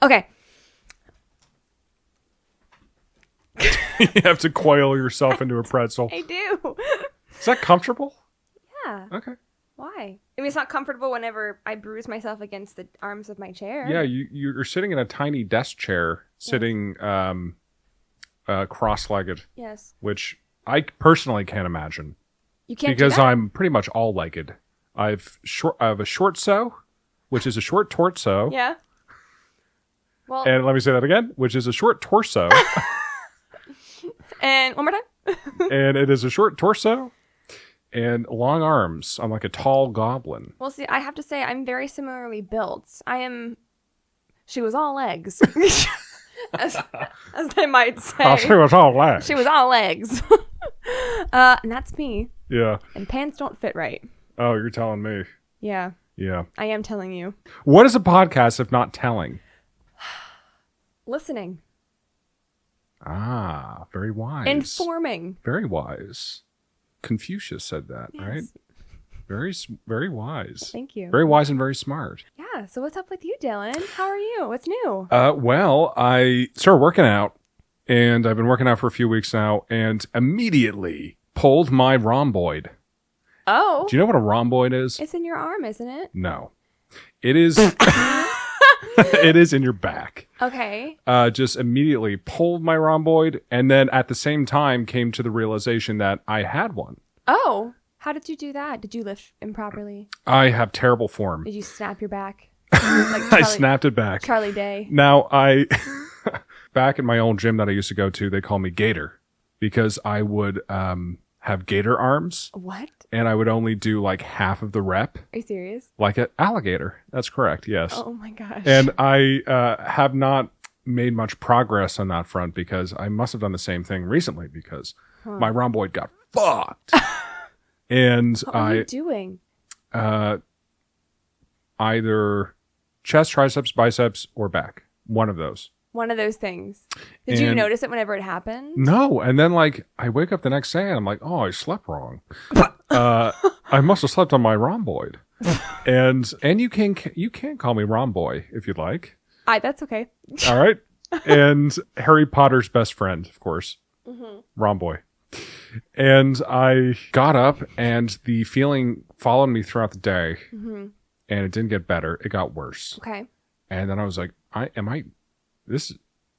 Okay. You have to coil yourself into a pretzel. I do. Is that comfortable? Yeah. Okay. Why? I mean, it's not comfortable whenever I bruise myself against the arms of my chair. Yeah, you're sitting in a tiny desk chair, sitting cross-legged. Yes. Which I personally can't imagine. You can't because do that? I'm pretty much all-legged. I have a short sew, which is a short torso. Yeah. Well. And let me say that again, which is a short torso. And one more time. And it is a short torso and long arms. I'm like a tall goblin. Well, see, I have to say I'm very similarly built. She was all legs. as they might say. Oh, she was all legs. She was all legs. And that's me. Yeah. And pants don't fit right. Oh, you're telling me. Yeah. Yeah. I am telling you. What is a podcast if not telling? Listening. Ah, very wise. Informing. Very wise. Confucius said that, Yes. right? Very, very wise. Thank you. Very wise and very smart. Yeah. So what's up with you, Dylan? How are you? What's new? Well, I started working out, and I've been working out for a few weeks now, and immediately pulled my rhomboid. Oh. Do you know what a rhomboid is? It's in your arm, isn't it? No. It is... It is in your back. Okay. Just immediately pulled my rhomboid, and then at the same time came to the realization that I had one. Oh. How did you do that? Did you lift improperly? I have terrible form. Did you snap your back? I snapped it back. Charlie Day. Now, back in my old gym that I used to go to, they call me Gator because I would have gator arms. What? And I would only do like half of the rep. Are you serious? Like an alligator. That's correct, yes. Oh my gosh. And I have not made much progress on that front because I must have done the same thing recently because my rhomboid got fucked. And what are you doing? Either chest, triceps, biceps, or back. One of those. One of those things. Did you notice it whenever it happened? No. And then like I wake up the next day and I'm like, oh, I slept wrong. I must have slept on my rhomboid. and you can call me Rhomboy if you'd like. That's okay. All right. And Harry Potter's best friend, of course. Mm-hmm. Rhomboy. And I got up and the feeling followed me throughout the day. Mm-hmm. And it didn't get better. It got worse. Okay. And then I was like, this?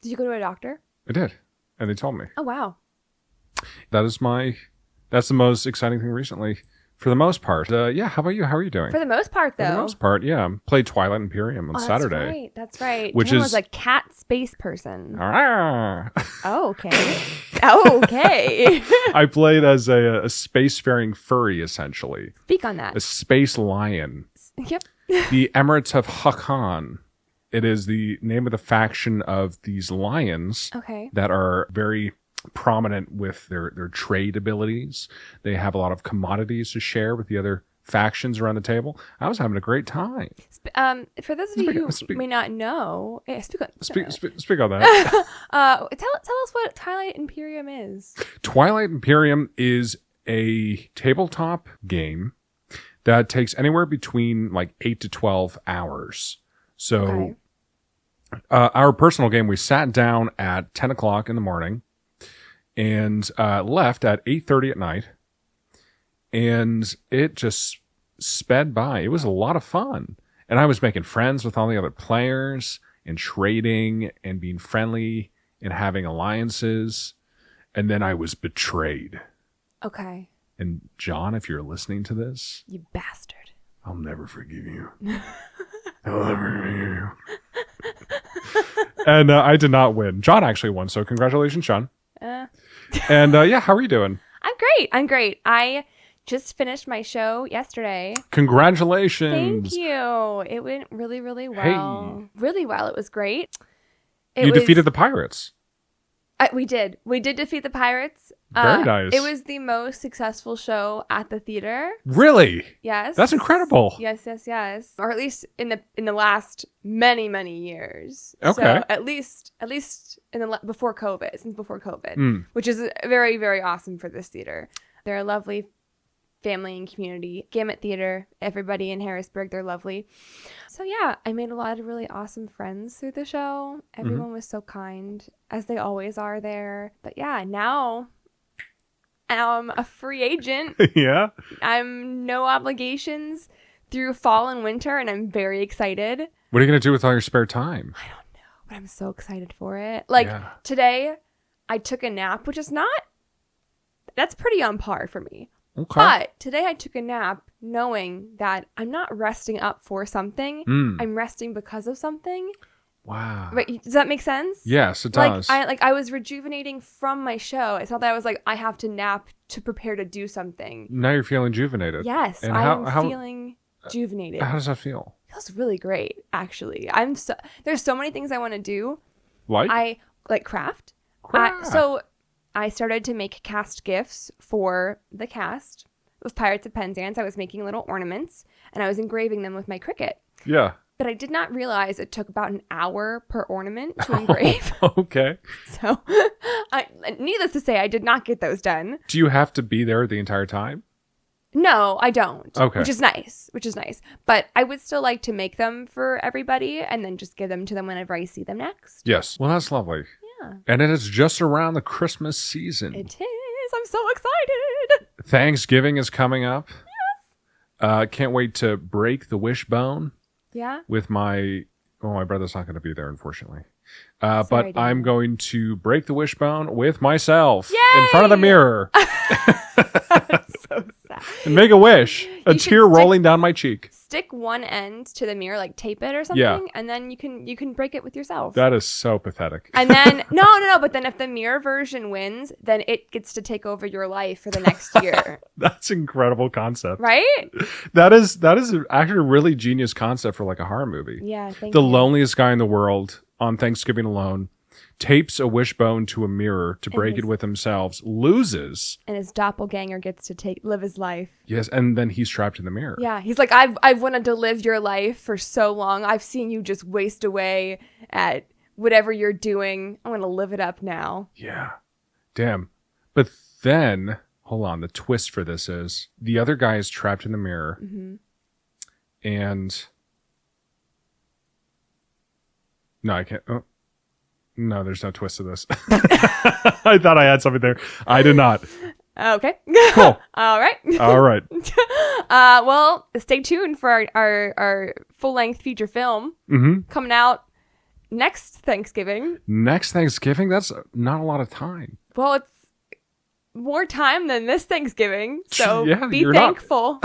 Did you go to a doctor? I did. And they told me. Oh, wow. That's the most exciting thing recently. For the most part. Yeah, how about you? How are you doing? For the most part, though. For the most part, yeah. Played Twilight Imperium on Saturday. That's right. Which Dylan was a cat space person. Ah. Oh, okay. Oh, okay. I played as a spacefaring furry, essentially. Speak on that. A space lion. Yep. The Emirates of Hakan. It is the name of the faction of these lions that are very prominent with their trade abilities. They have a lot of commodities to share with the other factions around the table. I was having a great time. For those of you who may not know, speak on that. Tell us what Twilight Imperium is. Twilight Imperium is a tabletop game that takes anywhere between like 8 to 12 hours. So our personal game, we sat down at 10 o'clock in the morning and left at 8:30 at night. And it just sped by. It was a lot of fun. And I was making friends with all the other players and trading and being friendly and having alliances. And then I was betrayed. Okay. And John, if you're listening to this, you bastard. I'll never forgive you. I'll never forgive you. And I did not win. John actually won, so congratulations, John. And yeah, how are you doing? I'm great. I just finished my show yesterday. Congratulations. Thank you. It went really, really well. Hey. Really well. It was great. You defeated the pirates. We did. We did defeat the pirates. Very nice. It was the most successful show at the theater. Really? Yes. That's incredible. Yes. Or at least in the last many years. Okay. So at least in before COVID, which is very, very awesome for this theater. They're a lovely family and community. Gamut Theater, everybody in Harrisburg, they're lovely. So yeah, I made a lot of really awesome friends through the show. Everyone was so kind, as they always are there. But yeah, now I'm a free agent. Yeah. I'm no obligations through fall and winter, and I'm very excited. What are you going to do with all your spare time? I don't know, but I'm so excited for it. Like today, I took a nap, which is that's pretty on par for me. Okay. But today I took a nap knowing that I'm not resting up for something. I'm resting because of something. Wow. Right? Does that make sense? Yes, it does. I was rejuvenating from my show. It's not that I was like, I have to nap to prepare to do something. Now you're feeling rejuvenated. Yes, and I'm feeling rejuvenated. How does that feel? It feels really great, actually. There's so many things I want to do. Like? I like craft. So I started to make cast gifts for the cast with Pirates of Penzance. I was making little ornaments, and I was engraving them with my Cricut. Yeah. But I did not realize it took about an hour per ornament to engrave. Okay. So, needless to say, I did not get those done. Do you have to be there the entire time? No, I don't. Okay. Which is nice. But I would still like to make them for everybody and then just give them to them whenever I see them next. Yes. Well, that's lovely. Yeah. And it is just around the Christmas season. It is. I'm so excited. Thanksgiving is coming up. Yes. Can't wait to break the wishbone. Yeah. With my brother's not going to be there, unfortunately. But I'm going to break the wishbone with myself in front of the mirror. So sad. And make a wish. A tear rolling down my cheek. Stick one end to the mirror, like tape it or something, and then you can break it with yourself. That is so pathetic. And then no. But then if the mirror version wins, then it gets to take over your life for the next year. That's an incredible concept, right? That is actually a really genius concept for like a horror movie. Yeah, thank you. The loneliest guy in the world on Thanksgiving alone tapes a wishbone to a mirror to break it with themselves, loses, and his doppelganger gets to live his life. Yes, and then he's trapped in the mirror. Yeah, he's like, I've wanted to live your life for so long. I've seen you just waste away at whatever you're doing. I want to live it up now. Yeah, damn. But then, hold on, the twist for this is the other guy is trapped in the mirror, and no, I can't. Oh. No, there's no twist to this. I thought I had something there. I did not. Okay. Cool. All right. Well, stay tuned for our full-length feature film coming out next Thanksgiving. Next Thanksgiving? That's not a lot of time. Well, it's more time than this Thanksgiving, so yeah, be thankful.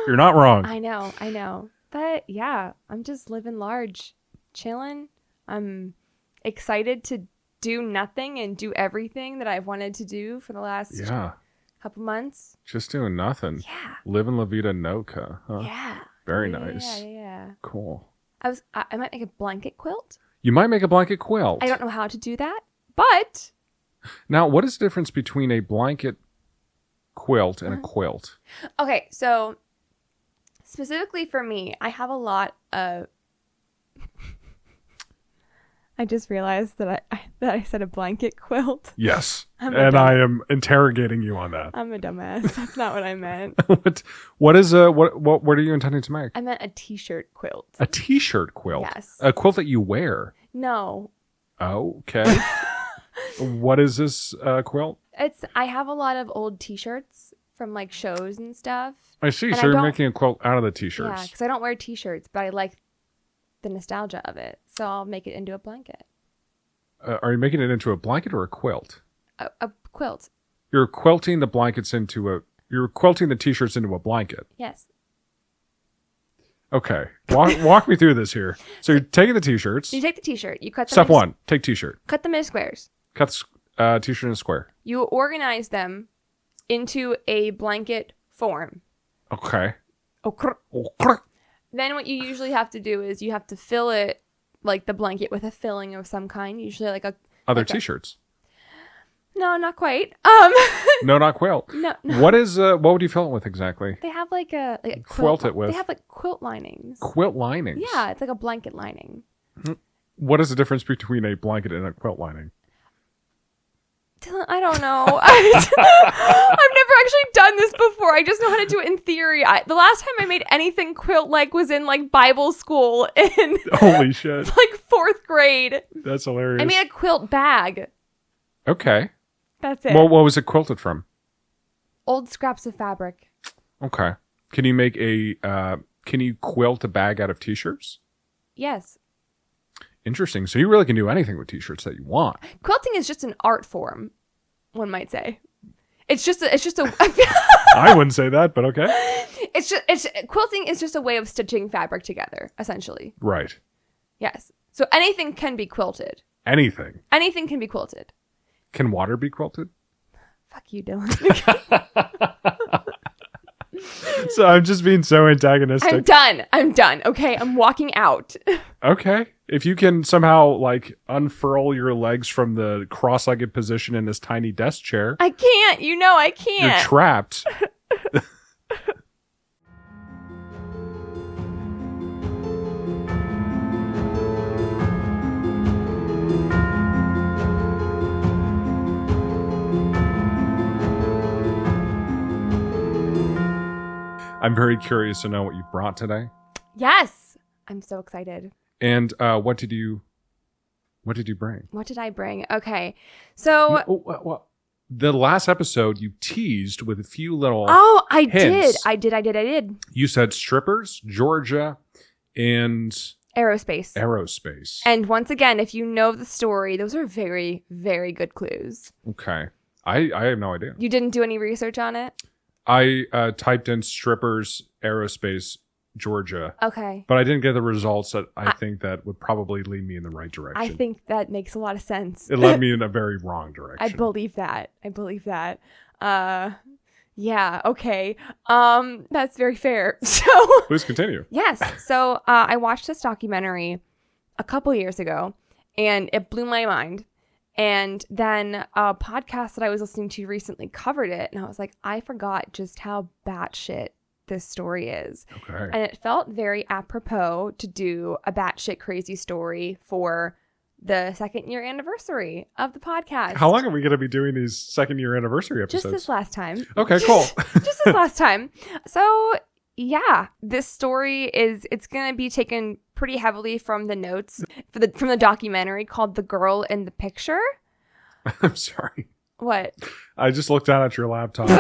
You're not wrong. I know. But yeah, I'm just living large, chilling. I'm excited to do nothing and do everything that I've wanted to do for the last couple months. Just doing nothing. Yeah. Living La Vida Loca. Huh? Yeah. Very nice. Yeah. Cool. I might make a blanket quilt. You might make a blanket quilt. I don't know how to do that, but. Now, what is the difference between a blanket quilt and a quilt? Okay, so specifically for me, I have a lot of. I just realized that I said a blanket quilt. Yes, and I am interrogating you on that. I'm a dumbass. That's not what I meant. What are you intending to make? I meant a t-shirt quilt. A t-shirt quilt? Yes. A quilt that you wear? No. Oh, okay. What is this quilt? I have a lot of old t-shirts from like shows and stuff. I see. So you're making a quilt out of the t-shirts. Yeah, because I don't wear t-shirts, but I like the nostalgia of it, so I'll make it into a blanket. Are you making it into a blanket or a quilt? A quilt. You're quilting the blankets you're quilting the t-shirts into a blanket. Yes. Okay. Walk me through this here. So you're taking the t-shirts. You take the t-shirt. You cut them. Step one, take t-shirt. Cut them into squares. Cut t-shirt in a square. You organize them into a blanket form. Okay. Then what you usually have to do is you have to fill it, like the blanket, with a filling of some kind. Usually like a... Other t-shirts. No, not quite. No, not quilt. No. What would you fill it with exactly? They have like a quilt it with. They have like quilt linings. Quilt linings? Yeah, it's like a blanket lining. What is the difference between a blanket and a quilt lining? Dylan, I don't know. I've never actually done this before. I just know how to do it in theory. The last time I made anything quilt-like was in like Bible school in Holy shit. like 4th grade. That's hilarious. I made a quilt bag. Okay. That's it. Well, what was it quilted from? Old scraps of fabric. Okay. Can you make can you quilt a bag out of t-shirts? Yes. Interesting. So you really can do anything with t-shirts that you want. Quilting is just an art form, one might say. It's just a I wouldn't say that, but okay. Quilting is just a way of stitching fabric together, essentially. Right. Yes. So anything can be quilted. Anything. Anything can be quilted. Can water be quilted? Fuck you, Dylan. So I'm just being so antagonistic. I'm done. Okay, I'm walking out. Okay. If you can somehow like unfurl your legs from the cross-legged position in this tiny desk chair. I can't. You know I can't. You're trapped. I'm very curious to know what you brought today. Yes. I'm so excited. And what did you bring? What did I bring? Okay. So the last episode you teased with a few little I hints. did. I did. You said strippers, Georgia, and Aerospace. And once again, if you know the story, those are very, very good clues. Okay. I have no idea. You didn't do any research on it? I typed in strippers, Aerospace, Georgia. Okay. But I didn't get the results that I think that would probably lead me in the right direction. I think that makes a lot of sense. It led me in a very wrong direction. I believe that. Yeah, okay. That's very fair. So please continue. Yes. So I watched this documentary a couple years ago and it blew my mind. And then a podcast that I was listening to recently covered it. And I was like, I forgot just how batshit this story is. Okay. And it felt very apropos to do a batshit crazy story for the 2nd year anniversary of the podcast. How long are we going to be doing these 2nd year anniversary episodes? Just this last time. Okay, cool. Just this last time. So yeah, this story it's going to be taken pretty heavily from the notes from the documentary called The Girl in the Picture. I'm sorry. What? I just looked down at your laptop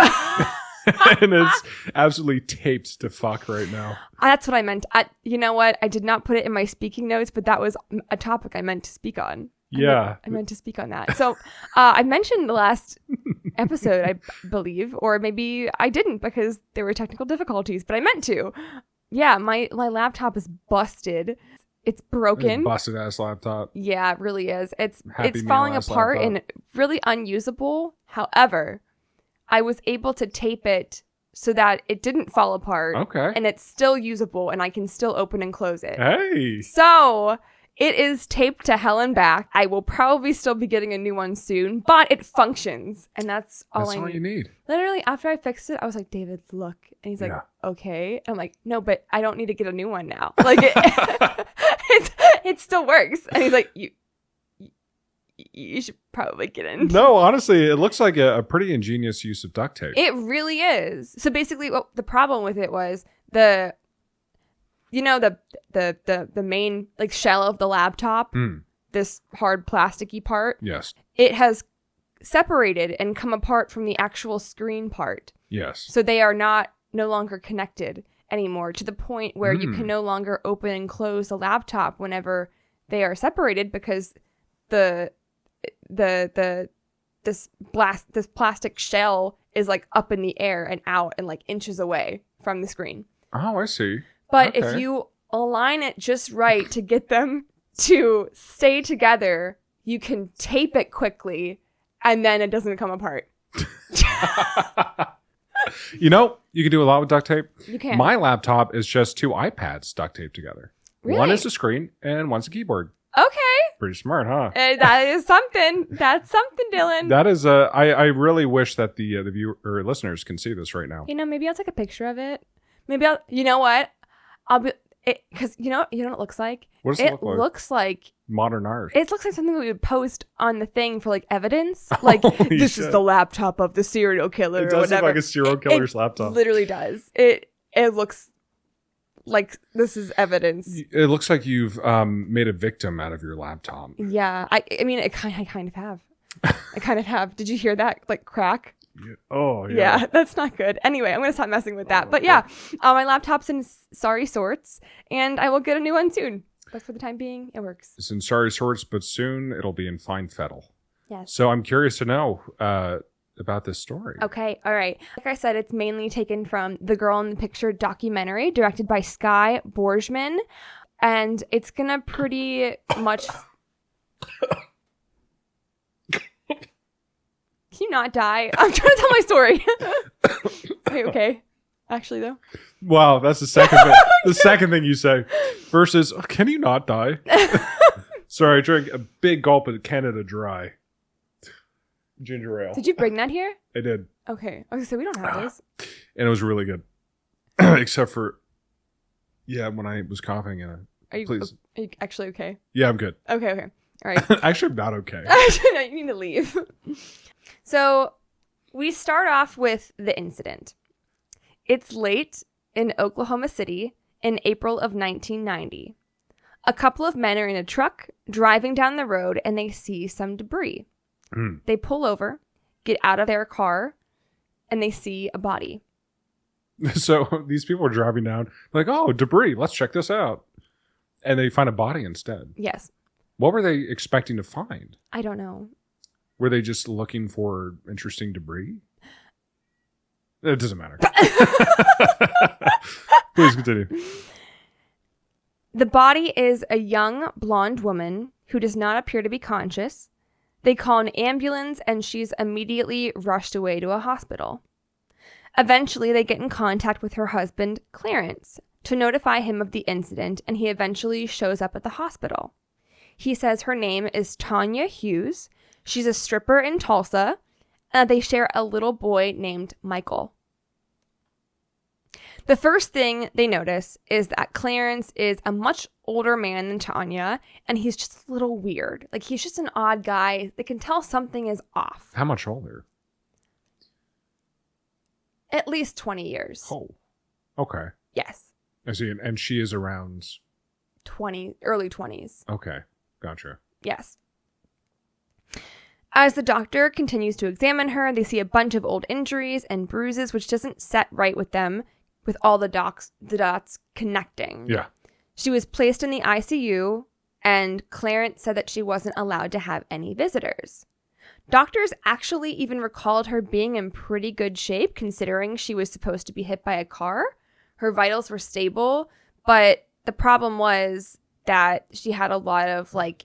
and it's absolutely taped to fuck right now. That's what I meant. You know what? I did not put it in my speaking notes, but that was a topic I meant to speak on. Yeah. I meant to speak on that. So I mentioned the last episode, I believe, or maybe I didn't because there were technical difficulties, but I meant to. Yeah, my laptop is busted. It's broken. Busted ass laptop. Yeah, it really is. It's Happy falling meal ass apart laptop. and really unusable. However, I was able to tape it so that it didn't fall apart. Okay. And it's still usable and I can still open and close it. Hey. So it is taped to hell and back. I will probably still be getting a new one soon, but it functions. And that's all you need. Literally, after I fixed it, I was like, David, look. And he's like, okay. I'm like, no, but I don't need to get a new one now. Like, it still works. And he's like, you should probably get in. No, honestly, it looks like a pretty ingenious use of duct tape. It really is. So basically, what the problem with it was the main like shell of the laptop, this hard plasticky part. Yes. It has separated and come apart from the actual screen part. Yes. So they are no longer connected anymore to the point where you can no longer open and close the laptop whenever they are separated because this plastic shell is like up in the air and out and like inches away from the screen. Oh, I see. But if you align it just right to get them to stay together, you can tape it quickly and then it doesn't come apart. You know, you can do a lot with duct tape. You can. My laptop is just 2 iPads duct taped together. Really? One is a screen and one's a keyboard. Okay. Pretty smart, huh? That is something. That's something, Dylan. That is I really wish that the viewer or listeners can see this right now. You know, maybe I'll take a picture of it. Maybe you know what? Because you know what it looks like? What does it look like? It looks like modern art. It looks like something we would post on the thing for like evidence. Like, this is the laptop of the serial killer. It does look like a serial killer's laptop. Literally does. It looks like this is evidence. It looks like you've made a victim out of your laptop. Yeah. I mean, I kind of have. I kind of have. Did you hear that? Like crack? Yeah. Oh, yeah. Yeah, that's not good. Anyway, I'm going to stop messing with that. But yeah, my laptop's in sorry sorts, and I will get a new one soon. But for the time being, it works. It's in sorry sorts, but soon it'll be in fine fettle. Yes. So I'm curious to know about this story. Okay, all right. Like I said, it's mainly taken from the Girl in the Picture documentary, directed by Skye Borgman, and it's going to pretty much... Can you not die? I'm trying to tell my story. Are you okay? Actually, though. Wow, that's the second thing. The second thing you say. First is, can you not die? Sorry, I drank a big gulp of Canada Dry ginger ale. Did you bring that here? I did. Okay. I was going to say, we don't have those. And it was really good. Except for, when I was coughing. Are you actually okay? Yeah, I'm good. Okay. All right. Actually, I'm not okay. Actually, no, you need to leave. So we start off with the incident. It's late in Oklahoma City in April of 1990. A couple of men are in a truck driving down the road and they see some debris. They pull over, get out of their car, and they see a body. So these people are driving down like, oh, debris. Let's check this out. And they find a body instead. Yes. What were they expecting to find? I don't know. Were they just looking for interesting debris? It doesn't matter. Please continue. The body is a young blonde woman who does not appear to be conscious. They call an ambulance and she's immediately rushed away to a hospital. Eventually, they get in contact with her husband, Clarence, to notify him of the incident, and he eventually shows up at the hospital. He says her name is Tanya Hughes. She's a stripper in Tulsa. They share a little boy named Michael. The first thing they notice is that Clarence is a much older man than Tanya, and he's just a little weird. Like, he's just an odd guy. They can tell something is off. How much older? At least 20 years. Oh, okay. Yes. I see. And she is around 20, early 20s. Okay. Gotcha. Yes. As the doctor continues to examine her, they see a bunch of old injuries and bruises, which doesn't set right with them, with all the dots connecting. Yeah. She was placed in the ICU, and Clarence said that she wasn't allowed to have any visitors. Doctors actually even recalled her being in pretty good shape, considering she was supposed to be hit by a car. Her vitals were stable, but the problem was that she had a lot of, like,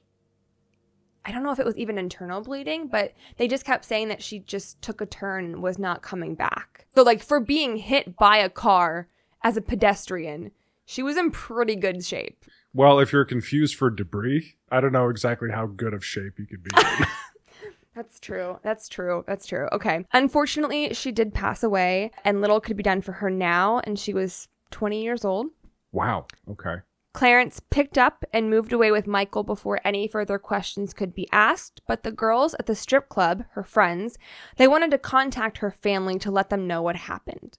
I don't know if it was even internal bleeding, but they just kept saying that she just took a turn and was not coming back. So, like, for being hit by a car as a pedestrian, she was in pretty good shape. Well, if you're confused for debris, I don't know exactly how good of shape you could be in. That's true. Okay. Unfortunately, she did pass away, and little could be done for her now, and she was 20 years old. Wow. Okay. Clarence picked up and moved away with Michael before any further questions could be asked, but the girls at the strip club, her friends, they wanted to contact her family to let them know what happened.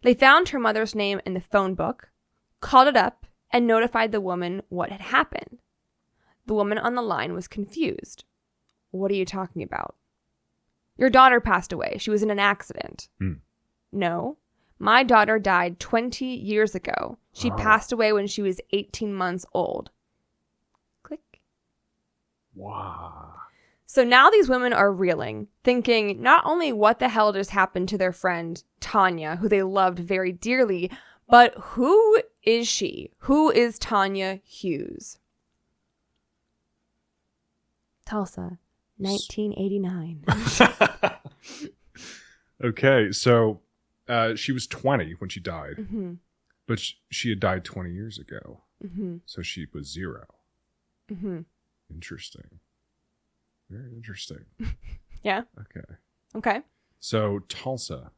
They found her mother's name in the phone book, called it up, and notified the woman what had happened. The woman on the line was confused. What are you talking about? Your daughter passed away. She was in an accident. No. My daughter died 20 years ago. She passed away when she was 18 months old. Click. Wow. So now these women are reeling, thinking not only what the hell just happened to their friend Tanya, who they loved very dearly, but who is she? Who is Tanya Hughes? Tulsa, 1989. Okay, so she was 20 when she died, Mm-hmm. but she had died 20 years ago. Mm-hmm. So she was 0. Mm-hmm. Interesting. Very interesting. Yeah. Okay. So Tulsa.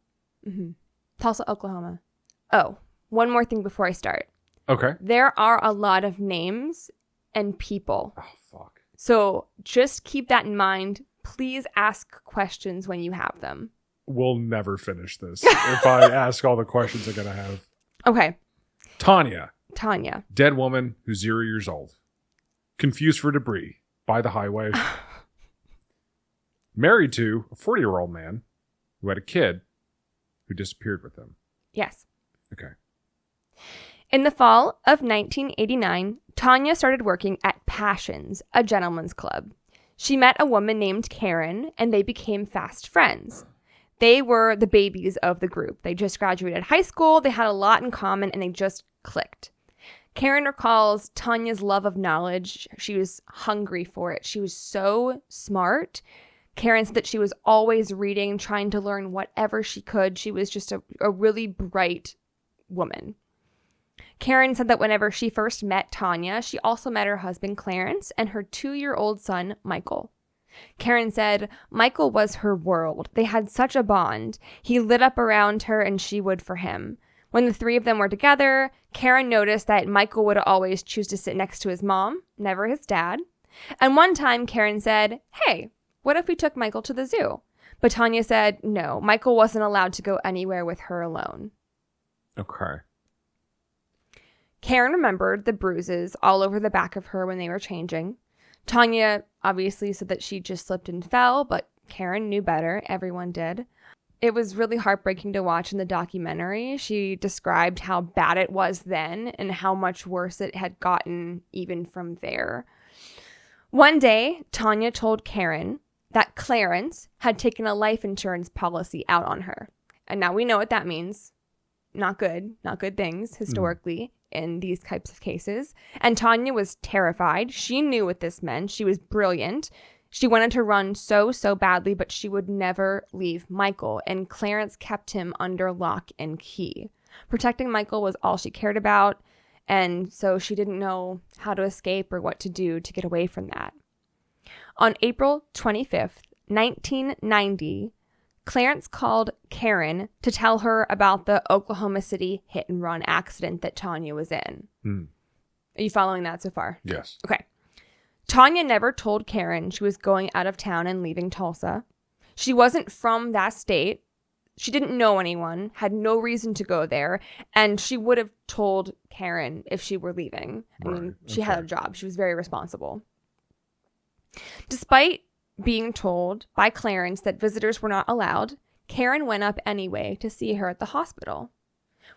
Mm-hmm. Tulsa, Oklahoma. Oh, one more thing before I start. Okay. There are a lot of names and people. Oh, fuck. So just keep that in mind. Please ask questions when you have them. We'll never finish this if I ask all the questions I'm going to have. Okay. Tanya. Dead woman who's 0 years old. Confused for debris by the highway. Married to a 40-year-old man who had a kid who disappeared with him. Yes. Okay. In the fall of 1989, Tanya started working at Passions, a gentleman's club. She met a woman named Karen, and they became fast friends. They were the babies of the group. They just graduated high school, they had a lot in common, and they just clicked. Karen recalls Tanya's love of knowledge. She was hungry for it. She was so smart. Karen said that she was always reading, trying to learn whatever she could. She was just a really bright woman. Karen said that whenever she first met Tanya, she also met her husband Clarence and her 2-year-old son Michael. Karen said Michael was her world. They had such a bond. He lit up around her and she would for him. When the three of them were together, Karen noticed that Michael would always choose to sit next to his mom, never his dad. And one time Karen said, "Hey, what if we took Michael to the zoo?" But Tanya said no, Michael wasn't allowed to go anywhere with her alone. Okay. Karen remembered the bruises all over the back of her when they were changing. Tanya obviously said that she just slipped and fell, but Karen knew better. Everyone did. It was really heartbreaking to watch in the documentary. She described how bad it was then and how much worse it had gotten even from there. One day, Tanya told Karen that Clarence had taken a life insurance policy out on her. And now we know what that means. Not good things historically in these types of cases. And Tanya was terrified. She knew what this meant. She was brilliant. She wanted to run so badly, but she would never leave Michael. And Clarence kept him under lock and key. Protecting Michael was all she cared about. And so she didn't know how to escape or what to do to get away from that. On April 25th, 1990, Clarence called Karen to tell her about the Oklahoma City hit and run accident that Tanya was in. Are you following that so far? Yes. Okay. Tanya never told Karen she was going out of town and leaving Tulsa. She wasn't from that state. She didn't know anyone, had no reason to go there, and she would have told Karen if she were leaving. I mean, she had a job. She was very responsible. Despite being told by Clarence that visitors were not allowed, Karen went up anyway to see her at the hospital.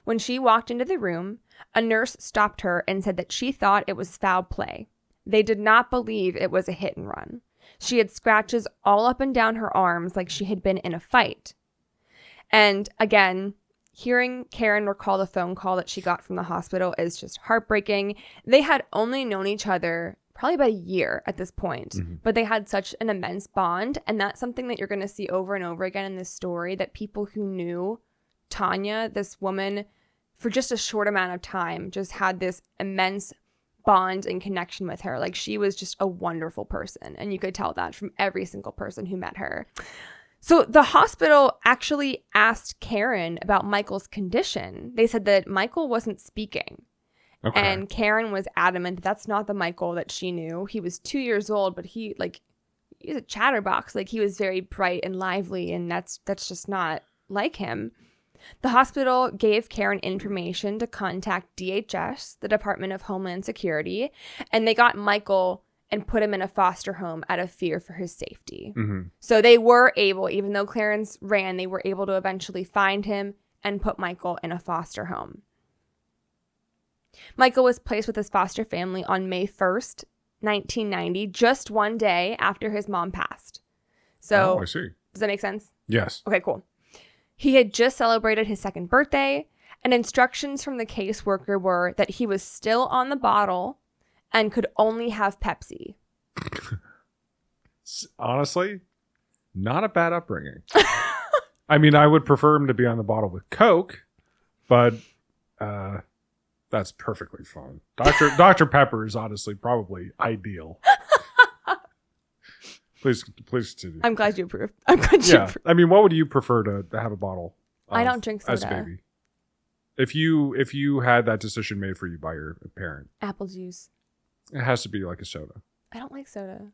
When she walked into the room, a nurse stopped her and said that she thought it was foul play. They did not believe it was a hit and run. She had scratches all up and down her arms like she had been in a fight. And again, hearing Karen recall the phone call that she got from the hospital is just heartbreaking. They had only known each other probably about a year at this point, but they had such an immense bond. And that's something that you're going to see over and over again in this story, that people who knew Tanya, this woman, for just a short amount of time, just had this immense bond and connection with her. Like, she was just a wonderful person. And you could tell that from every single person who met her. So the hospital actually asked Karen about Michael's condition. They said that Michael wasn't speaking. Okay. And Karen was adamant that's not the Michael that she knew. He was 2 years old, but he's a chatterbox. Like, he was very bright and lively, and that's just not like him. The hospital gave Karen information to contact DHS, the Department of Homeland Security, and they got Michael and put him in a foster home out of fear for his safety. So they were able, even though Clarence ran, they were able to eventually find him and put Michael in a foster home. Michael was placed with his foster family on May 1st, 1990, just one day after his mom passed. So, I see. Does that make sense? Yes. Okay, cool. He had just celebrated his second birthday, and instructions from the caseworker were that he was still on the bottle and could only have Pepsi. Honestly, not a bad upbringing. I mean, I would prefer him to be on the bottle with Coke, but that's perfectly fine. Dr. Pepper is honestly probably ideal. Please continue. I'm glad you approve. I'm glad you approve. I mean, what would you prefer to have a bottle of I don't drink soda. as a baby? If you had that decision made for you by your parent, Apple juice. it has to be like a soda. I don't like soda.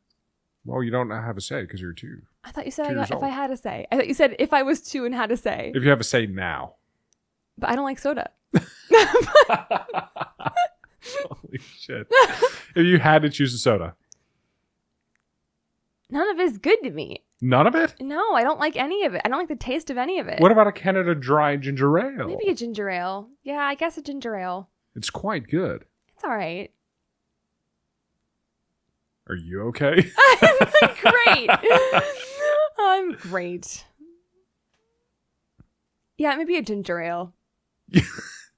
Well, you don't have a say because you're 2. I thought you said 2 years if old. I had a say. I thought you said if I was 2 and had a say. If you have a say now. But I don't like soda. Holy shit. If you had to choose a soda. None of it's good to me. None of it? No, I don't like any of it. I don't like the taste of any of it. What about a Canada Dry ginger ale? Maybe a ginger ale. Yeah, I guess a ginger ale. It's quite good. It's all right. Are you okay? I'm great. I'm great. Yeah, maybe a ginger ale.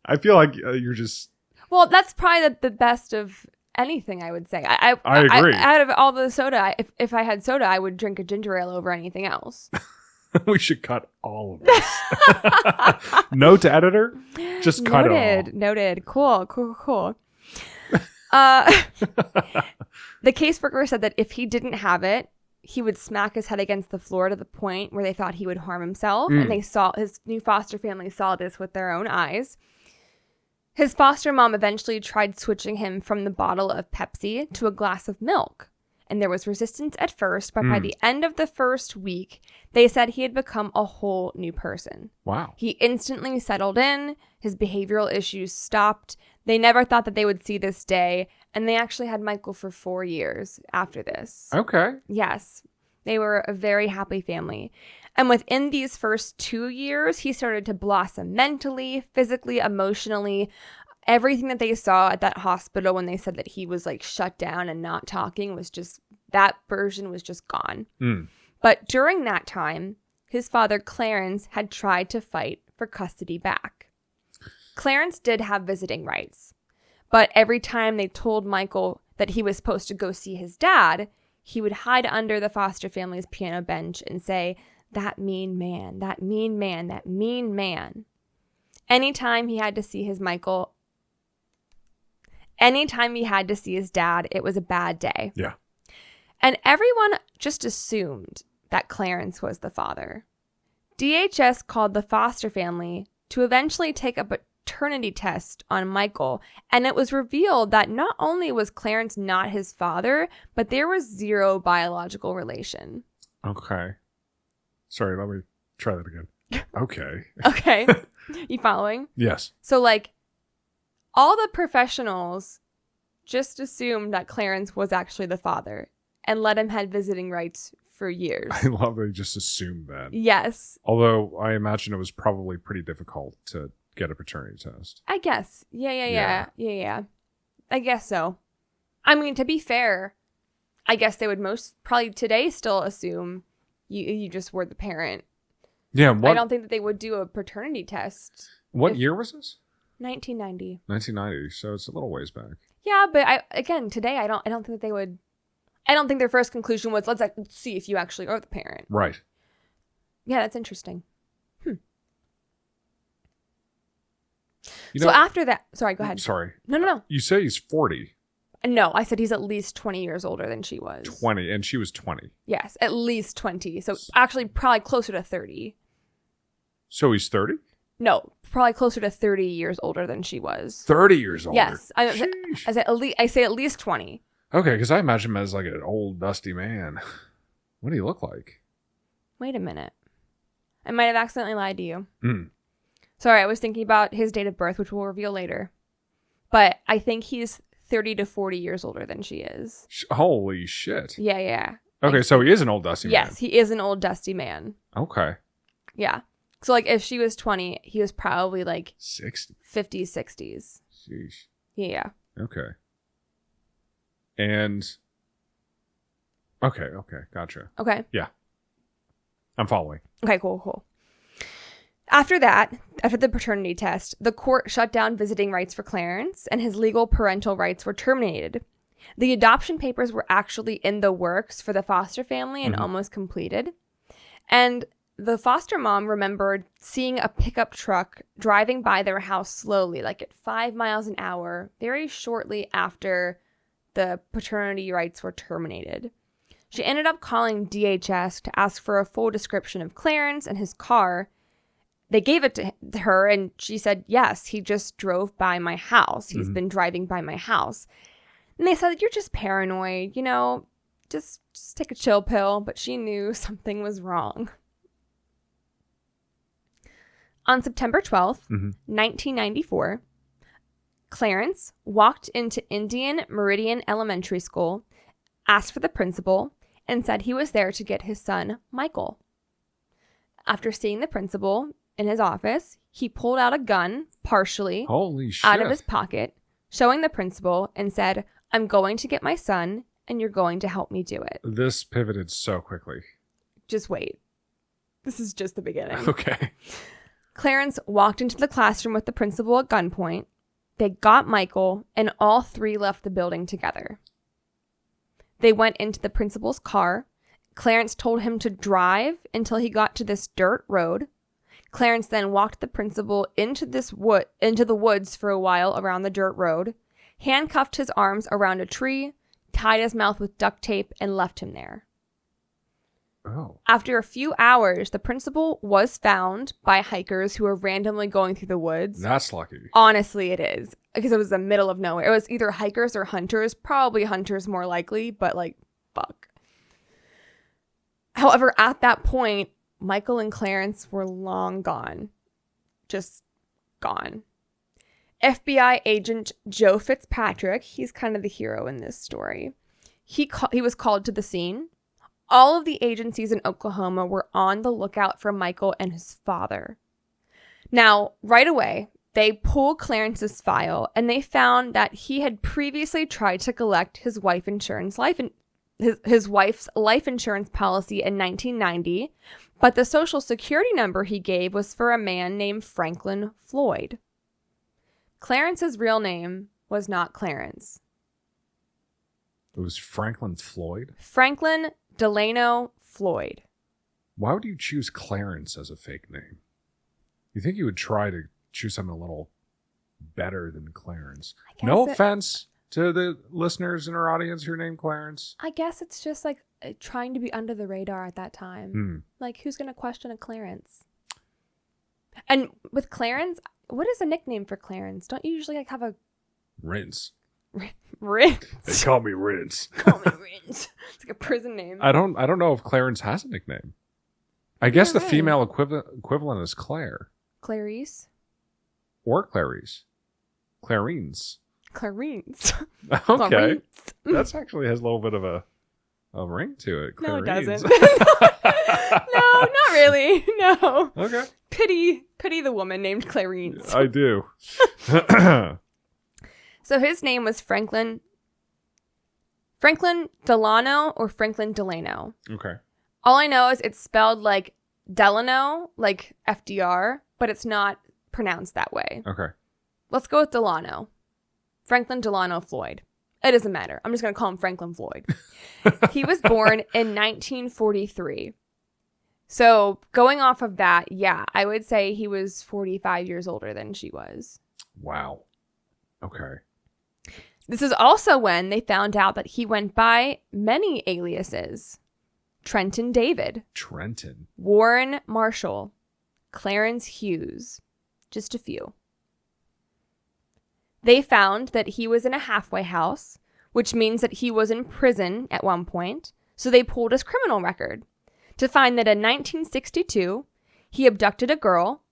I feel like you're just... Well, that's probably the best of anything, I would say. I agree. Out of all the soda, if I had soda, I would drink a ginger ale over anything else. We should cut all of this. Note to editor, just cut it all. Noted. Cool. The caseworker said that if he didn't have it, he would smack his head against the floor to the point where they thought he would harm himself. And they saw his new foster family saw this with their own eyes. His foster mom eventually tried switching him from the bottle of Pepsi to a glass of milk. And there was resistance at first, but by the end of the first week, they said he had become a whole new person. Wow. He instantly settled in. His behavioral issues stopped. They never thought that they would see this day. And they actually had Michael for 4 years after this. Okay. Yes. They were a very happy family. And within these first 2 years, he started to blossom mentally, physically, emotionally. Everything that they saw at that hospital when they said that he was like shut down and not talking was just, that version was just gone. But during that time, his father, Clarence, had tried to fight for custody back. Clarence did have visiting rights, but every time they told Michael that he was supposed to go see his dad, he would hide under the foster family's piano bench and say, "That mean man, that mean man, that mean man." Anytime he had to see his dad, it was a bad day. Yeah. And everyone just assumed that Clarence was the father. DHS called the foster family to eventually take a paternity test on Michael, and it was revealed that not only was Clarence not his father, but there was zero biological relation. Okay. Sorry, let me try that again. Okay. Okay. You following? Yes. So, like, all the professionals just assumed that Clarence was actually the father and let him have visiting rights for years. I love they just assumed that. Yes. Although I imagine it was probably pretty difficult to get a paternity test. I guess. Yeah. I guess so. I mean, to be fair, I guess they would most probably today still assume you just were the parent. Yeah. I don't think that they would do a paternity test. What year was this? 1990. 1990. So it's a little ways back. Yeah, but today I don't think that they would. I don't think their first conclusion was let's see if you actually are the parent. Right. Yeah, that's interesting. You so know, after that, sorry, go ahead. Sorry. No. You say he's 40. No, I said he's at least 20 years older than she was. 20, and she was 20. Yes, at least 20. So actually probably closer to 30. So he's 30? No, probably closer to 30 years older than she was. 30 years older? Yes. I say at least 20. Okay, because I imagine him as like an old, dusty man. What do you look like? Wait a minute. I might have accidentally lied to you. Sorry, I was thinking about his date of birth, which we'll reveal later. But I think he's 30 to 40 years older than she is. Holy shit. Yeah. Okay, so he is an old, dusty man. Yes, he is an old, dusty man. Okay. Yeah. So, like, if she was 20, he was probably, like... 60. 50s, 60s. Sheesh. Yeah. Okay. And... Okay, gotcha. Okay. Yeah. I'm following. Okay, cool. After the paternity test, the court shut down visiting rights for Clarence, and his legal parental rights were terminated. The adoption papers were actually in the works for the foster family and almost completed. And the foster mom remembered seeing a pickup truck driving by their house slowly, like at 5 miles an hour, very shortly after the paternity rights were terminated. She ended up calling DHS to ask for a full description of Clarence and his car. they gave it to her, and she said, yes, he just drove by my house. He's been driving by my house. And they said, you're just paranoid, just take a chill pill. But she knew something was wrong. On September 12th, 1994, Clarence walked into Indian Meridian Elementary School, asked for the principal, and said he was there to get his son, Michael. After seeing the principal in his office, he pulled out a gun, partially, Holy shit. out of his pocket, showing the principal, and said, I'm going to get my son, and you're going to help me do it. This pivoted so quickly. Just wait. This is just the beginning. Okay. Clarence walked into the classroom with the principal at gunpoint. They got Michael, and all three left the building together. They went into the principal's car. Clarence told him to drive until he got to this dirt road. Clarence then walked the principal into the woods for a while around the dirt road, handcuffed his arms around a tree, tied his mouth with duct tape, and left him there. Oh. After a few hours, the principal was found by hikers who were randomly going through the woods. That's lucky. Honestly, it is. Because it was the middle of nowhere. It was either hikers or hunters. Probably hunters more likely, but fuck. However, at that point, Michael and Clarence were long gone. Just gone. FBI agent Joe Fitzpatrick, he's kind of the hero in this story. He was called to the scene. All of the agencies in Oklahoma were on the lookout for Michael and his father. Now, right away, they pulled Clarence's file, and they found that he had previously tried to collect his wife's life insurance policy in 1990, but the social security number he gave was for a man named Franklin Floyd. Clarence's real name was not Clarence. It was Franklin Floyd? Franklin Delano Floyd. Why would you choose Clarence as a fake name? You think you would try to choose something a little better than Clarence? No offense to the listeners in our audience who are named Clarence. I guess it's just trying to be under the radar at that time. Who's going to question a Clarence? And with Clarence, what is a nickname for Clarence? Don't you usually have a... Rinse. Rinse. They call me Rinse. Call me Rinse. It's like a prison name. I don't know if Clarence has a nickname. I guess the female equivalent is Claire. Clarice. Or Clarice. Clarines. Clarines. Okay. Clarines. That's actually has a little bit of a ring to it. No, Clarines. it doesn't. No, not really. No. Okay. Pity the woman named Clarines. I do. So his name was Franklin Delano or Franklin Delano. Okay. All I know is it's spelled like Delano, like FDR, but it's not pronounced that way. Okay. Let's go with Delano. Franklin Delano Floyd. It doesn't matter. I'm just going to call him Franklin Floyd. He was born in 1943. So going off of that, yeah, I would say he was 45 years older than she was. Wow. Okay. This is also when they found out that he went by many aliases. Trenton David. Trenton. Warren Marshall. Clarence Hughes. Just a few. They found that he was in a halfway house, which means that he was in prison at one point, so they pulled his criminal record to find that in 1962, he abducted a girl,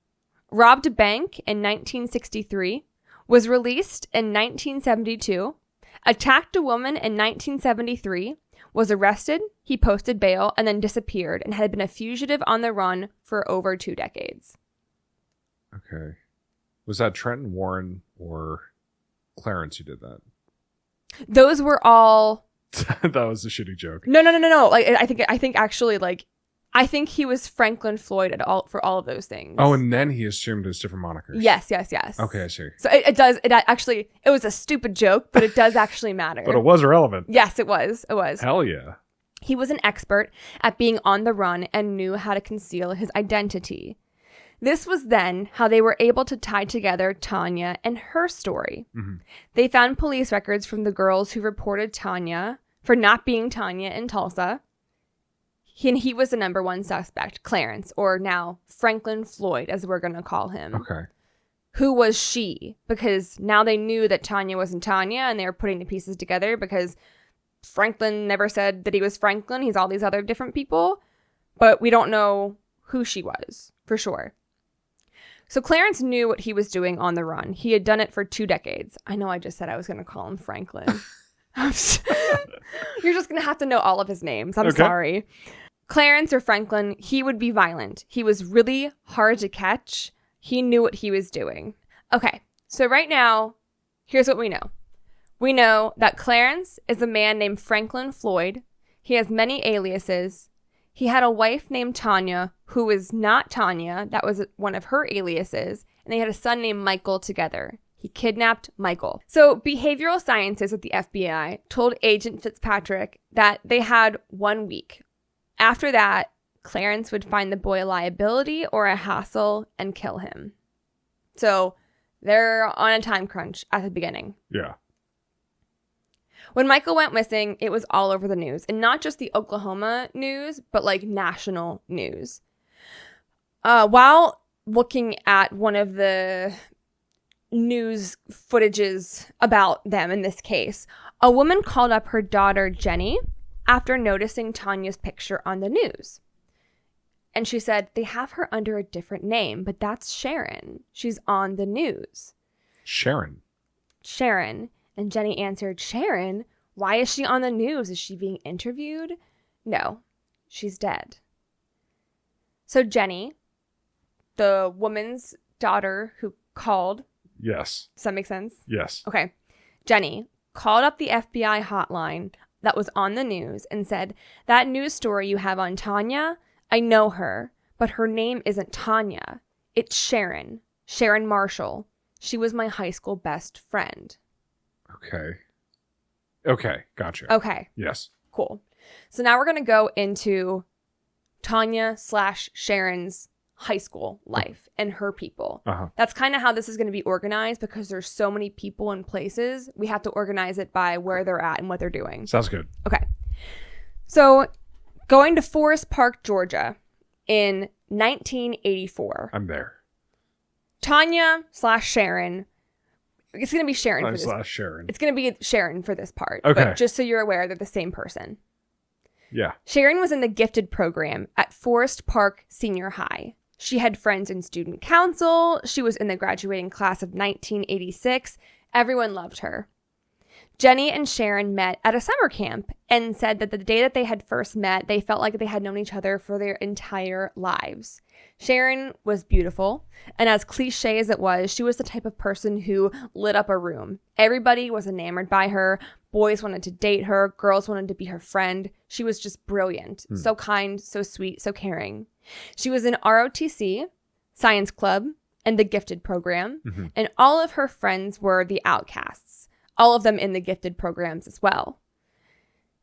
robbed a bank in 1963, was released in 1972, attacked a woman in 1973, was arrested, he posted bail, and then disappeared and had been a fugitive on the run for over 2 decades. Okay. Was that Trenton, Warren, or Clarence who did that? Those were all... That was a shitty joke. No. I think he was Franklin Floyd for all of those things. Oh, and then he assumed it was different monikers. Yes. Okay, I see. So it was a stupid joke, but it does actually matter. But it was relevant. Yes, it was. Hell yeah. He was an expert at being on the run and knew how to conceal his identity. This was then how they were able to tie together Tanya and her story. Mm-hmm. They found police records from the girls who reported Tanya for not being Tanya in Tulsa. He was the number one suspect, Clarence, or now Franklin Floyd, as we're going to call him. Okay. Who was she? Because now they knew that Tanya wasn't Tanya, and they were putting the pieces together because Franklin never said that he was Franklin. He's all these other different people, but we don't know who she was for sure. So Clarence knew what he was doing on the run. He had done it for 2 decades. I know I just said I was going to call him Franklin. You're just going to have to know all of his names. I'm sorry. Clarence or Franklin, he would be violent. He was really hard to catch. He knew what he was doing. Okay, so right now, here's what we know. We know that Clarence is a man named Franklin Floyd. He has many aliases. He had a wife named Tanya, who was not Tanya. That was one of her aliases. And they had a son named Michael together. He kidnapped Michael. So behavioral scientists at the FBI told Agent Fitzpatrick that they had 1 week. After that, Clarence would find the boy a liability or a hassle and kill him. So they're on a time crunch at the beginning. Yeah. When Michael went missing, it was all over the news. And not just the Oklahoma news, but like national news. While looking at one of the news footages about them in this case, a woman called up her daughter, Jenny, after noticing Tanya's picture on the news. And she said, they have her under a different name, but that's Sharon. She's on the news. Sharon. And Jenny answered, Sharon? Why is she on the news? Is she being interviewed? No, she's dead. So Jenny, the woman's daughter who called. Yes. Does that make sense? Yes. Okay. Jenny called up the FBI hotline that was on the news and said, that news story you have on Tanya, I know her, but her name isn't Tanya. It's Sharon. Sharon Marshall. She was my high school best friend. Okay, gotcha. Okay. Yes. Cool. So now we're going to go into Tanya/Sharon's high school life and her people. That's kind of how this is going to be organized because there's so many people and places. We have to organize it by where they're at and what they're doing. Sounds good. Okay. So going to Forest Park, Georgia in 1984. I'm there. Tanya/Sharon. It's going to be Sharon for this. Sharon. It's going to be Sharon for this part. Okay. But just so you're aware, they're the same person. Yeah. Sharon was in the gifted program at Forest Park Senior High. She had friends in student council. She was in the graduating class of 1986. Everyone loved her. Jenny and Sharon met at a summer camp and said that the day that they had first met, they felt like they had known each other for their entire lives. Sharon was beautiful, and as cliche as it was, she was the type of person who lit up a room. Everybody was enamored by her. Boys wanted to date her. Girls wanted to be her friend. She was just brilliant. So kind, so sweet, so caring. She was in ROTC, Science Club, and the Gifted program, and all of her friends were the outcasts, all of them in the Gifted programs as well.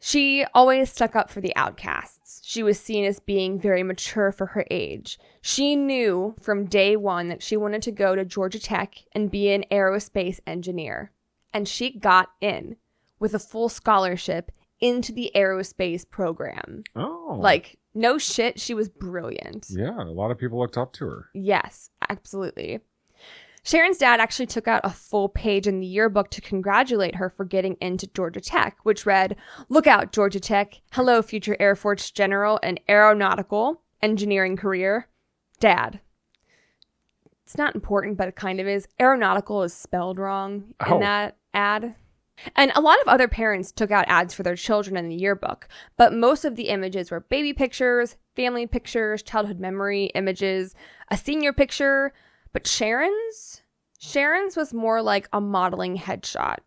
She always stuck up for the outcasts. She was seen as being very mature for her age. She knew from day one that she wanted to go to Georgia Tech and be an aerospace engineer. And she got in with a full scholarship into the aerospace program. Oh. Like, no shit, she was brilliant. Yeah, a lot of people looked up to her. Yes, absolutely. Sharon's dad actually took out a full page in the yearbook to congratulate her for getting into Georgia Tech, which read, "Look out, Georgia Tech. Hello, future Air Force General and aeronautical engineering career. Dad." It's not important, but it kind of is. Aeronautical is spelled wrong in that ad. And a lot of other parents took out ads for their children in the yearbook, but most of the images were baby pictures, family pictures, childhood memory images, a senior picture. But Sharon's was more like a modeling headshot.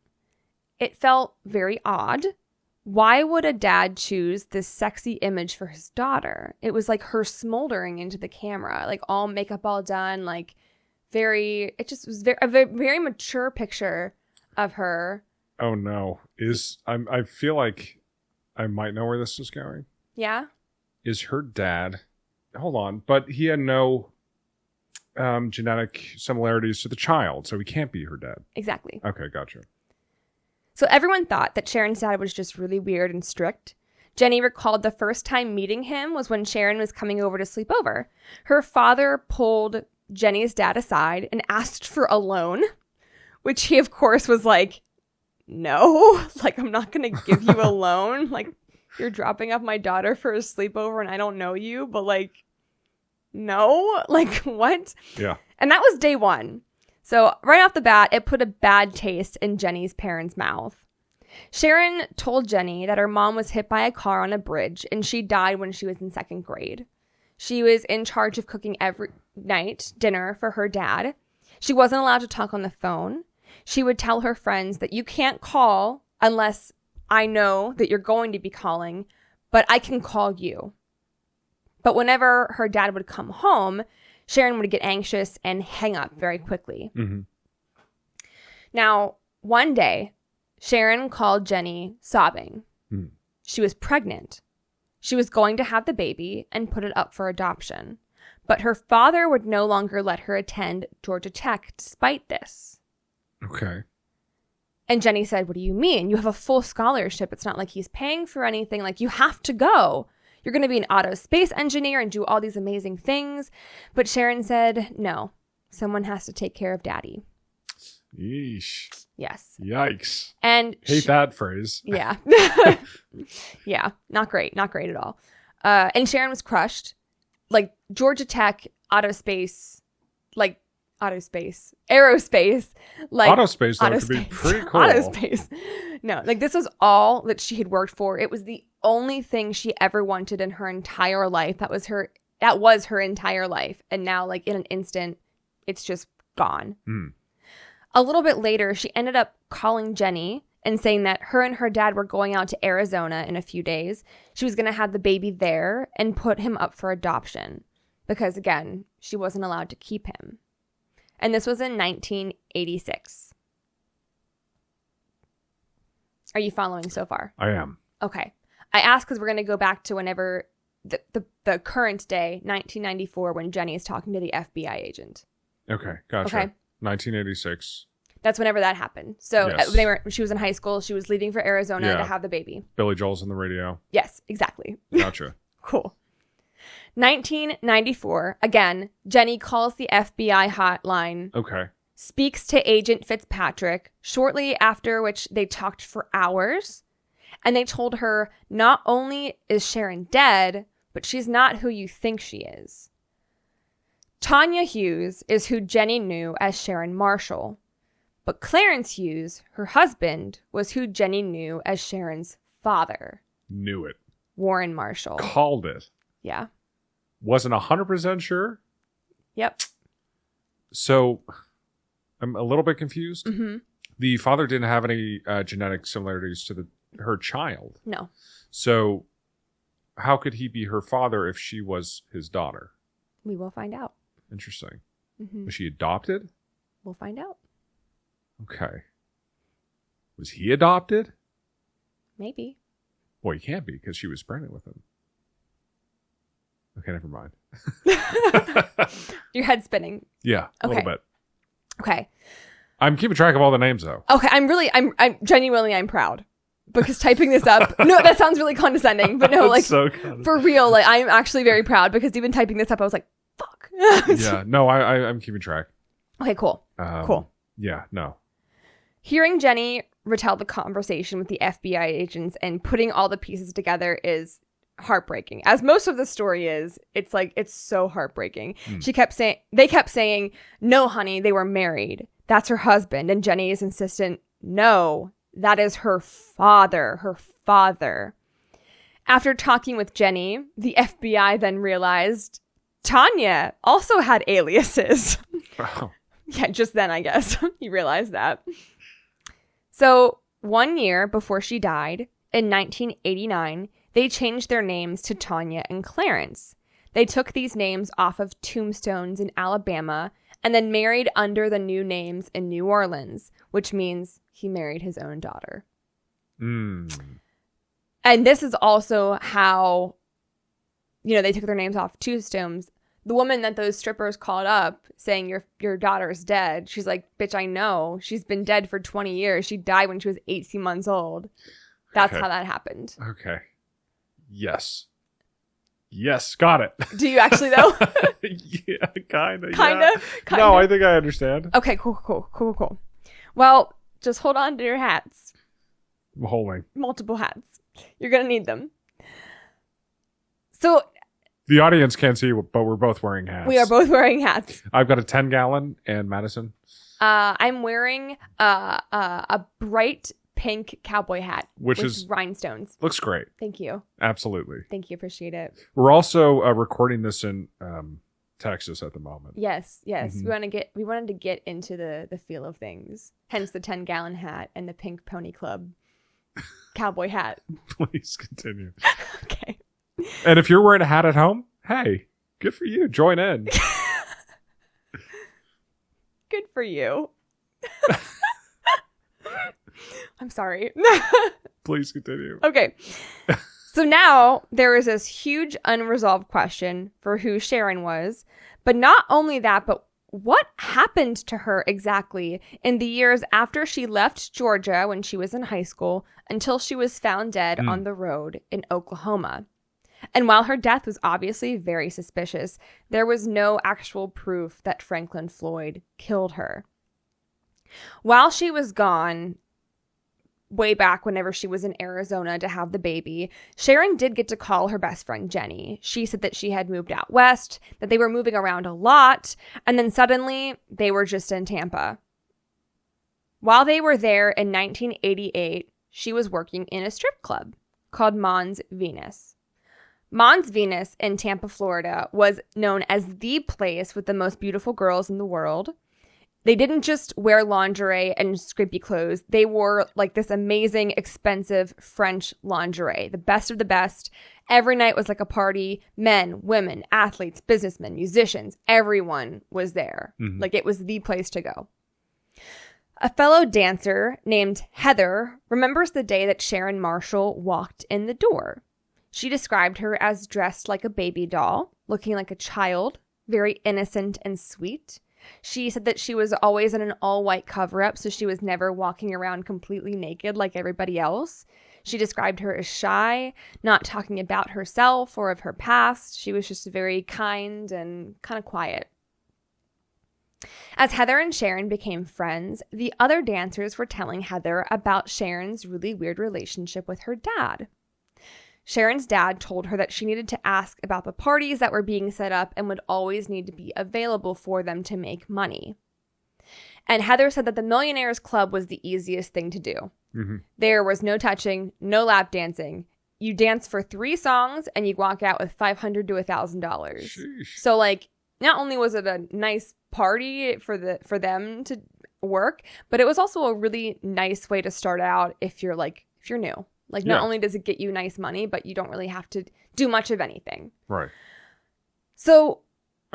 It felt very odd. Why would a dad choose this sexy image for his daughter? It was like her smoldering into the camera, like all makeup all done, like it just was a very mature picture of her. Oh no. I feel like I might know where this is going. Yeah? Is her dad, hold on, but he had no genetic similarities to the child, so he can't be her dad. Exactly. Okay, gotcha. So everyone thought that Sharon's dad was just really weird and strict. Jenny recalled the first time meeting him was when Sharon was coming over to sleep over. Her father pulled Jenny's dad aside and asked for a loan, which he, of course, was like, no, like, I'm not going to give you a loan. Like, you're dropping off my daughter for a sleepover and I don't know you, but like, no, like, what? Yeah. And that was day one. So right off the bat, it put a bad taste in Jenny's parents' mouth. Sharon told Jenny that her mom was hit by a car on a bridge and she died when she was in 2nd grade. She was in charge of cooking every night dinner for her dad. She wasn't allowed to talk on the phone. She would tell her friends that you can't call unless I know that you're going to be calling, but I can call you. But whenever her dad would come home, Sharon would get anxious and hang up very quickly. Mm-hmm. Now, one day, Sharon called Jenny sobbing. Mm. She was pregnant. She was going to have the baby and put it up for adoption. But her father would no longer let her attend Georgia Tech despite this. Okay. And Jenny said, what do you mean? You have a full scholarship. It's not like he's paying for anything. Like, you have to go. You're going to be an auto space engineer and do all these amazing things. But Sharon said, no, someone has to take care of daddy. Yeesh. Yes. Yikes. And hate that phrase. Yeah. Yeah. Not great. Not great at all. And Sharon was crushed. Like, Georgia Tech, aerospace. Like, Autospace, though, could be pretty cool. Autospace. No, like, this was all that she had worked for. It was the only thing she ever wanted in her entire life. That was her entire life. And now, like, in an instant, it's just gone. Mm. A little bit later, she ended up calling Jenny and saying that her and her dad were going out to Arizona in a few days. She was going to have the baby there and put him up for adoption because, again, she wasn't allowed to keep him. And this was in 1986. Are you following so far? I am. Okay. I asked because we're going to go back to whenever the current day, 1994, when Jenny is talking to the FBI agent. Okay, gotcha. Okay. 1986. That's whenever that happened. So Yes. She was in high school. She was leaving for Arizona to have the baby. Billy Joel's on the radio. Yes, exactly. Gotcha. Cool. 1994, again, Jenny calls the FBI hotline. Okay. Speaks to Agent Fitzpatrick, shortly after which they talked for hours. And they told her not only is Sharon dead, but she's not who you think she is. Tanya Hughes is who Jenny knew as Sharon Marshall. But Clarence Hughes, her husband, was who Jenny knew as Sharon's father. Knew it. Warren Marshall. Called it. Yeah. Wasn't 100% sure. Yep. So I'm a little bit confused. Mm-hmm. The father didn't have any genetic similarities to her child. No. So how could he be her father if she was his daughter? We will find out. Interesting. Mm-hmm. Was she adopted? We'll find out. Okay. Was he adopted? Maybe. Well, he can't be because she was pregnant with him. Okay, never mind. Your head's spinning. Yeah, a little bit. Okay. I'm keeping track of all the names, though. Okay, I'm genuinely, I'm proud. Because typing this up, no, that sounds really condescending, but no, like, so for real, like, I'm actually very proud because even typing this up, I was like, fuck. Yeah, no, I'm keeping track. Okay, cool. Cool. Yeah, no. Hearing Jenny retell the conversation with the FBI agents and putting all the pieces together is heartbreaking. As most of the story is, it's like, it's so heartbreaking. They kept saying, no, honey, they were married. That's her husband. And Jenny is insistent, no, that is her father. Her father. After talking with Jenny, the FBI then realized Tanya also had aliases. Wow. Yeah, just then, I guess. He realized that. So 1 year before she died, in 1989, they changed their names to Tanya and Clarence. They took these names off of tombstones in Alabama and then married under the new names in New Orleans, which means he married his own daughter. Mm. And this is also how, they took their names off tombstones. The woman that those strippers called up saying your daughter's dead, she's like, bitch, I know. She's been dead for 20 years. She died when she was 18 months old. That's how that happened. Okay. Yes. Yes, got it. Do you actually though? Yeah, kind of. Kinda? No, I think I understand. Okay, cool. Well, just hold on to your hats. I'm holding. Multiple hats. You're going to need them. So the audience can't see, but we're both wearing hats. We are both wearing hats. I've got a 10-gallon, and Madison? I'm wearing a bright pink cowboy hat with rhinestones. Looks great. Thank you. Absolutely. Thank you. Appreciate it. We're also recording this in Texas at the moment. Yes. Mm-hmm. We wanted to get into the feel of things. Hence the 10-gallon hat and the pink pony club cowboy hat. Please continue. Okay. And if you're wearing a hat at home, hey, good for you. Join in. Good for you. I'm sorry. Please continue. Okay. So now there is this huge unresolved question for who Sharon was. But not only that, but what happened to her exactly in the years after she left Georgia when she was in high school until she was found dead on the road in Oklahoma? And while her death was obviously very suspicious, there was no actual proof that Franklin Floyd killed her. While she was gone, way back whenever she was in Arizona to have the baby, Sharon did get to call her best friend Jenny. She said that she had moved out west, that they were moving around a lot, and then suddenly they were just in Tampa. While they were there in 1988, she was working in a strip club called Mons Venus. Mons Venus in Tampa, Florida was known as the place with the most beautiful girls in the world. They didn't just wear lingerie and skimpy clothes. They wore like this amazing, expensive French lingerie, the best of the best. Every night was like a party. Men, women, athletes, businessmen, musicians, everyone was there. Mm-hmm. Like it was the place to go. A fellow dancer named Heather remembers the day that Sharon Marshall walked in the door. She described her as dressed like a baby doll, looking like a child, very innocent and sweet. She said that she was always in an all-white cover-up, so she was never walking around completely naked like everybody else. She described her as shy, not talking about herself or of her past. She was just very kind and kind of quiet. As Heather and Sharon became friends, the other dancers were telling Heather about Sharon's really weird relationship with her dad. Sharon's dad told her that she needed to ask about the parties that were being set up and would always need to be available for them to make money. And Heather said that the Millionaires Club was the easiest thing to do. Mm-hmm. There was no touching, no lap dancing. You dance for 3 songs and you walk out with $500 to $1,000. So like, not only was it a nice party for them to work, but it was also a really nice way to start out if you're new. Like, not only does it get you nice money, but you don't really have to do much of anything. Right. So.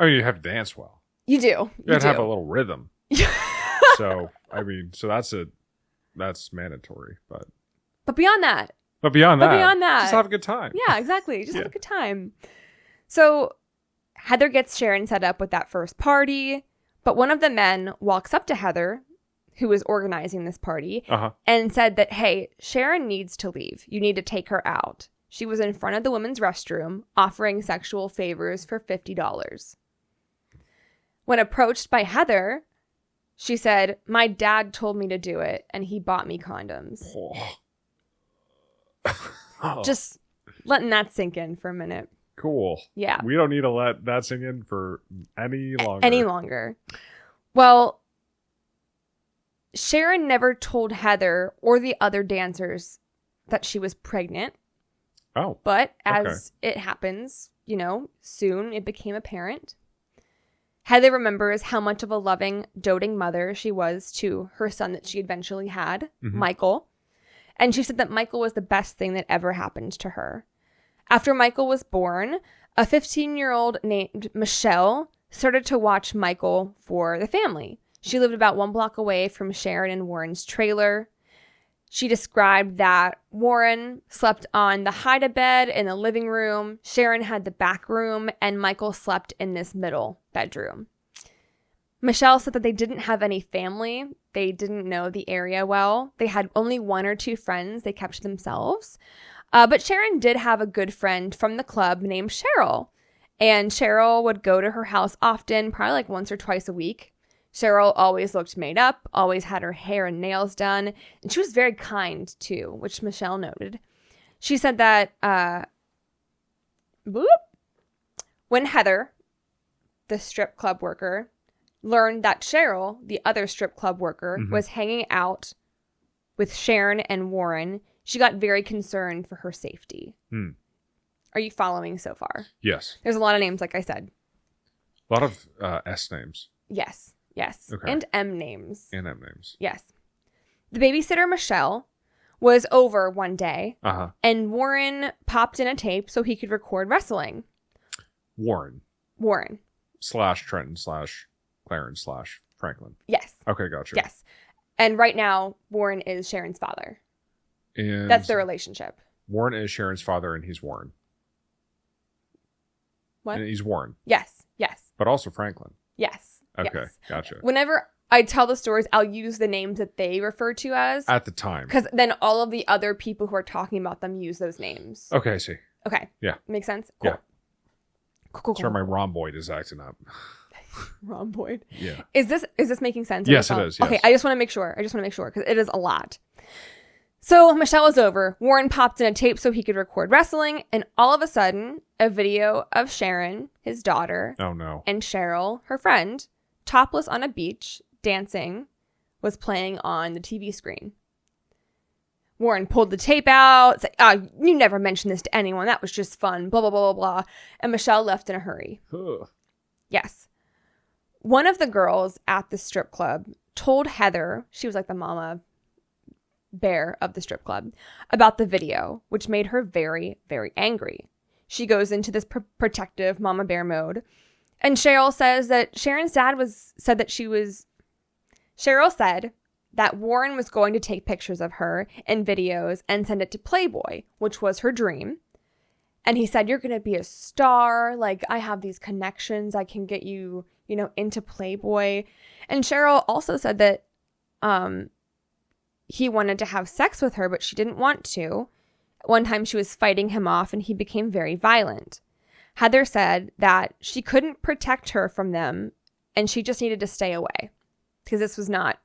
I mean, you have to dance well. You do. You have to have a little rhythm. So, I mean, that's mandatory. But beyond that. Just have a good time. Yeah, exactly. Just have a good time. So, Heather gets Sharon set up with that first party. But one of the men walks up to Heather, who was organizing this party, and said that, hey, Sharon needs to leave. You need to take her out. She was in front of the women's restroom offering sexual favors for $50. When approached by Heather, she said, my dad told me to do it, and he bought me condoms. Just letting that sink in for a minute. Cool. Yeah. We don't need to let that sink in for any longer. Well, Sharon never told Heather or the other dancers that she was pregnant. Oh. But as it happens, soon it became apparent. Heather remembers how much of a loving, doting mother she was to her son that she eventually had, Michael. And she said that Michael was the best thing that ever happened to her. After Michael was born, a 15-year-old named Michelle started to watch Michael for the family. She lived about 1 block away from Sharon and Warren's trailer. She described that Warren slept on the hide-a-bed in the living room, Sharon had the back room, and Michael slept in this middle bedroom. Michelle said that they didn't have any family. They didn't know the area well. They had only 1 or 2 friends they kept to themselves. But Sharon did have a good friend from the club named Cheryl. And Cheryl would go to her house often, probably like once or twice a week. Cheryl always looked made up, always had her hair and nails done. And she was very kind, too, which Michelle noted. She said that when Heather, the strip club worker, learned that Cheryl, the other strip club worker, was hanging out with Sharon and Warren, she got very concerned for her safety. Are you following so far? Yes. There's a lot of names, like I said. A lot of S names. Yes. Okay. And M names. Yes. The babysitter, Michelle, was over one day, and Warren popped in a tape so he could record wrestling. Warren. / Trenton / Clarence / Franklin. Yes. Okay, gotcha. Yes. And right now, Warren is Sharon's father. And that's their relationship. Warren is Sharon's father, and he's Warren. What? And he's Warren. Yes. But also Franklin. Yes. Okay, yes. Gotcha. Whenever I tell the stories, I'll use the names that they refer to as. At the time. Because then all of the other people who are talking about them use those names. Okay, I see. Okay. Yeah. Makes sense? Cool. Yeah. Cool. Sorry, my rhomboid is acting up. Rhomboid. Yeah. Is this making sense? Yes, it is. Yes. Okay, I just want to make sure because it is a lot. So Michelle was over. Warren popped in a tape so he could record wrestling, and all of a sudden, a video of Sharon, his daughter, and Cheryl, her friend, topless on a beach, dancing, was playing on the TV screen. Warren pulled the tape out, said, you never mentioned this to anyone. That was just fun, blah, blah, blah, blah, blah. And Michelle left in a hurry. Yes. One of the girls at the strip club told Heather, she was like the mama bear of the strip club, about the video, which made her very, very angry. She goes into this protective mama bear mode. And Cheryl says that Sharon's dad said that Warren was going to take pictures of her and videos and send it to Playboy, which was her dream. And he said, you're going to be a star. Like, I have these connections. I can get you, into Playboy. And Cheryl also said that he wanted to have sex with her, but she didn't want to. One time she was fighting him off and he became very violent. Heather said that she couldn't protect her from them and she just needed to stay away because this was not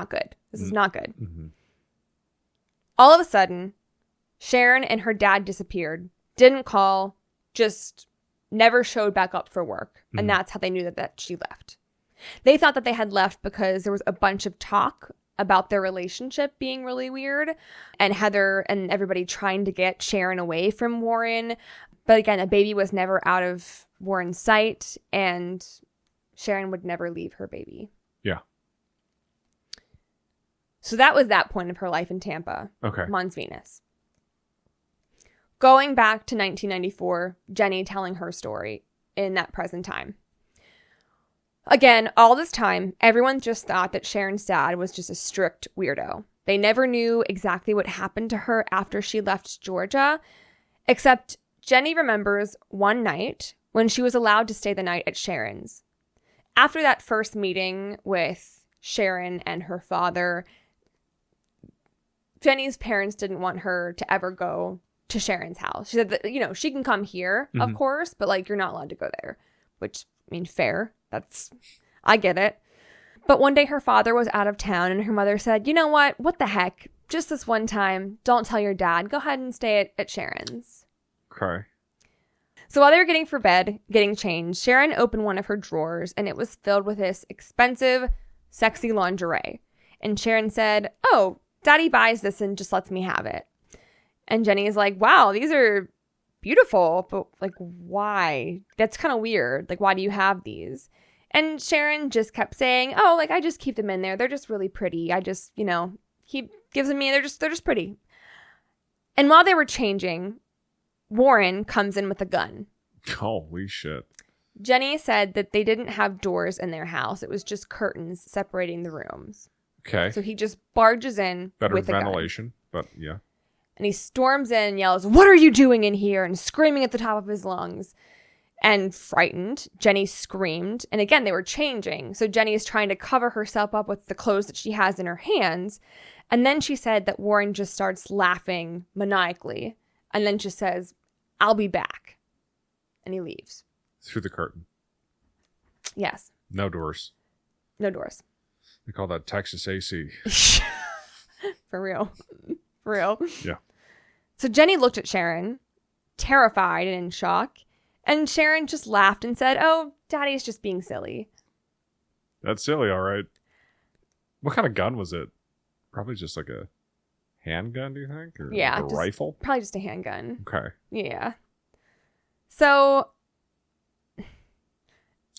good. This is not good. Mm-hmm. All of a sudden, Sharon and her dad disappeared, didn't call, just never showed back up for work. Mm-hmm. And that's how they knew that she left. They thought that they had left because there was a bunch of talk about their relationship being really weird and Heather and everybody trying to get Sharon away from Warren. But again, a baby was never out of Warren's sight and Sharon would never leave her baby. Yeah. So that was that point of her life in Tampa. Okay. Mons Venus. Going back to 1994, Jenny telling her story in that present time. Again, all this time, everyone just thought that Sharon's dad was just a strict weirdo. They never knew exactly what happened to her after she left Georgia, except Jenny remembers one night when she was allowed to stay the night at Sharon's. After that first meeting with Sharon and her father, Jenny's parents didn't want her to ever go to Sharon's house. She said that, she can come here, mm-hmm. of course, but you're not allowed to go there, which, fair. I get it. But one day her father was out of town and her mother said, you know what? What the heck? Just this one time. Don't tell your dad. Go ahead and stay at Sharon's. Okay. So while they were getting for bed, getting changed, Sharon opened one of her drawers and it was filled with this expensive, sexy lingerie. And Sharon said, oh, Daddy buys this and just lets me have it. And Jenny is like, wow, these are beautiful, but why? That's kind of weird. Why do you have these? And Sharon just kept saying, oh, I just keep them in there. They're just really pretty. I just, he gives them me. They're just pretty. And while they were changing, Warren comes in with a gun. Holy shit. Jenny said that they didn't have doors in their house. It was just curtains separating the rooms. Okay. So he just barges in with a ventilation, gun. But yeah. And he storms in and yells, what are you doing in here? And screaming at the top of his lungs. And frightened, Jenny screamed. And again, they were changing. So Jenny is trying to cover herself up with the clothes that she has in her hands. And then she said that Warren just starts laughing maniacally and then just says, "I'll be back." And he leaves. Through the curtain. Yes. No doors. No doors. They call that Texas AC. For real. For real. Yeah. So Jenny looked at Sharon, terrified and in shock. And Sharon just laughed and said, "Oh, Daddy's just being silly." That's silly, all right. What kind of gun was it? Probably just like a handgun, do you think? Or yeah. like a rifle? Probably just a handgun. Okay. Yeah. So.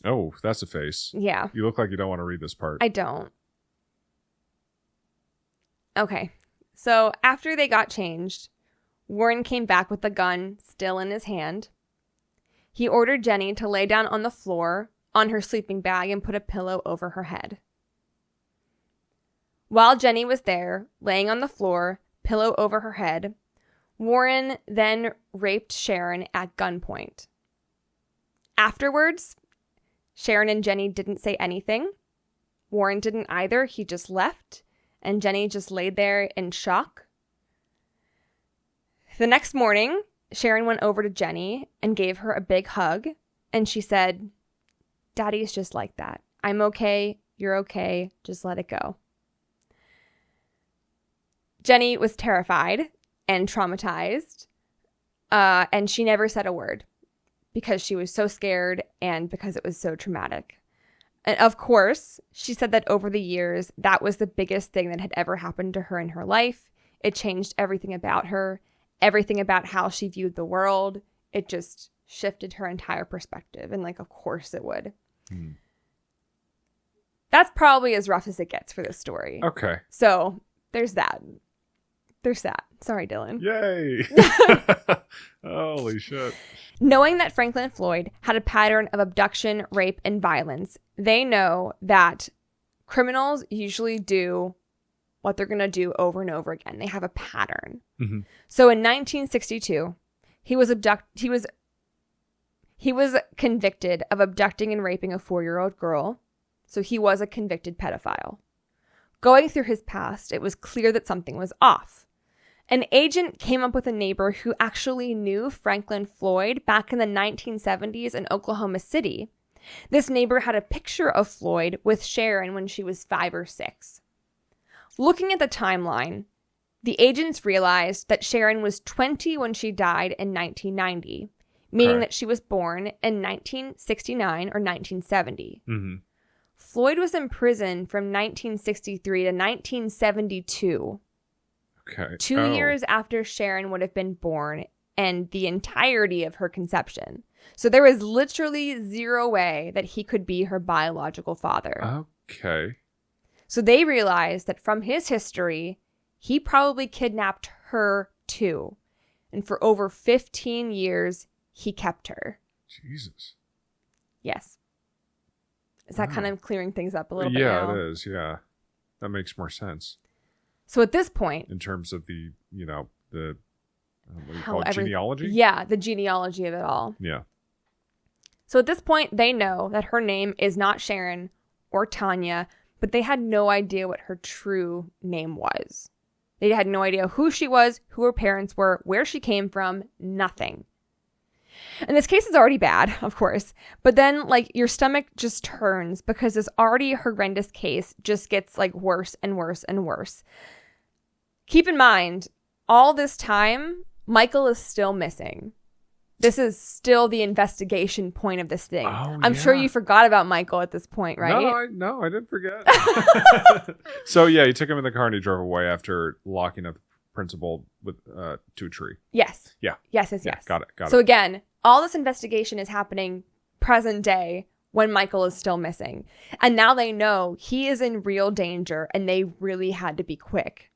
Oh, that's a face. Yeah. You look like you don't want to read this part. I don't. Okay. So after they got changed, Warren came back with the gun still in his hand. He ordered Jenny to lay down on the floor on her sleeping bag and put a pillow over her head. While Jenny was there, laying on the floor, pillow over her head, Warren then raped Sharon at gunpoint. Afterwards, Sharon and Jenny didn't say anything. Warren didn't either. He just left, and Jenny just laid there in shock. The next morning, Sharon went over to Jenny and gave her a big hug, and she said, "Daddy's just like that. I'm okay. You're okay. Just let it go." Jenny was terrified and traumatized, and she never said a word because she was so scared and because it was so traumatic. And of course, she said that over the years, that was the biggest thing that had ever happened to her in her life. It changed everything about her, everything about how she viewed the world. It just shifted her entire perspective. And like, of course it would. That's probably as rough as it gets for this story. Okay. So there's that. There's that. Sorry, Dylan. Yay. Holy shit. Knowing that Franklin Floyd had a pattern of abduction, rape, and violence, they know that criminals usually do what they're going to do over and over again. They have a pattern. Mm-hmm. So in 1962, he was convicted of abducting and raping a 4-year-old girl. So he was a convicted pedophile. Going through his past, it was clear that something was off. An agent came up with a neighbor who actually knew Franklin Floyd back in the 1970s in Oklahoma City. This neighbor had a picture of Floyd with Sharon when she was 5 or 6. Looking at the timeline, the agents realized that Sharon was 20 when she died in 1990, meaning that she was born in 1969 or 1970. Mm-hmm. Floyd was in prison from 1963 to 1972. Okay. 2 years after Sharon would have been born and the entirety of her conception. So there was literally zero way that he could be her biological father. Okay. So they realized that from his history, he probably kidnapped her too. And for over 15 years, he kept her. Jesus. Yes. Is that kind of clearing things up a little bit now? Yeah, it is. Yeah. That makes more sense. So at this point, in terms of the, what do you call it, genealogy? Yeah, the genealogy of it all. Yeah. So at this point, they know that her name is not Sharon or Tanya, but they had no idea what her true name was. They had no idea who she was, who her parents were, where she came from, nothing. And this case is already bad, of course, but then your stomach just turns because this already horrendous case just gets worse and worse and worse. Keep in mind, all this time, Michael is still missing. This is still the investigation point of this thing. Oh, I'm sure you forgot about Michael at this point, right? No, I didn't forget. So yeah, he took him in the car and he drove away after locking up the principal with to a tree. Yes. Yeah. Yes. Got it. So again, all this investigation is happening present day when Michael is still missing. And now they know he is in real danger and they really had to be quick.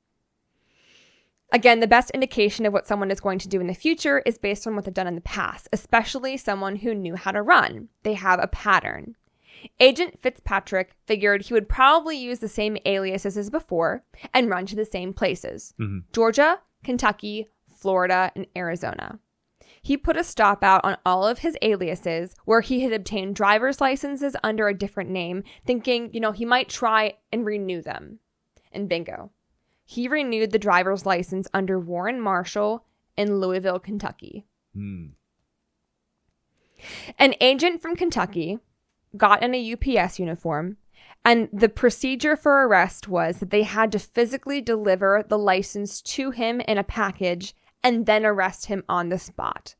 Again, the best indication of what someone is going to do in the future is based on what they've done in the past, especially someone who knew how to run. They have a pattern. Agent Fitzpatrick figured he would probably use the same aliases as before and run to the same places. Mm-hmm. Georgia, Kentucky, Florida, and Arizona. He put a stop out on all of his aliases where he had obtained driver's licenses under a different name, thinking, he might try and renew them. And bingo. He renewed the driver's license under Warren Marshall in Louisville, Kentucky. Hmm. An agent from Kentucky got in a UPS uniform, and the procedure for arrest was that they had to physically deliver the license to him in a package and then arrest him on the spot.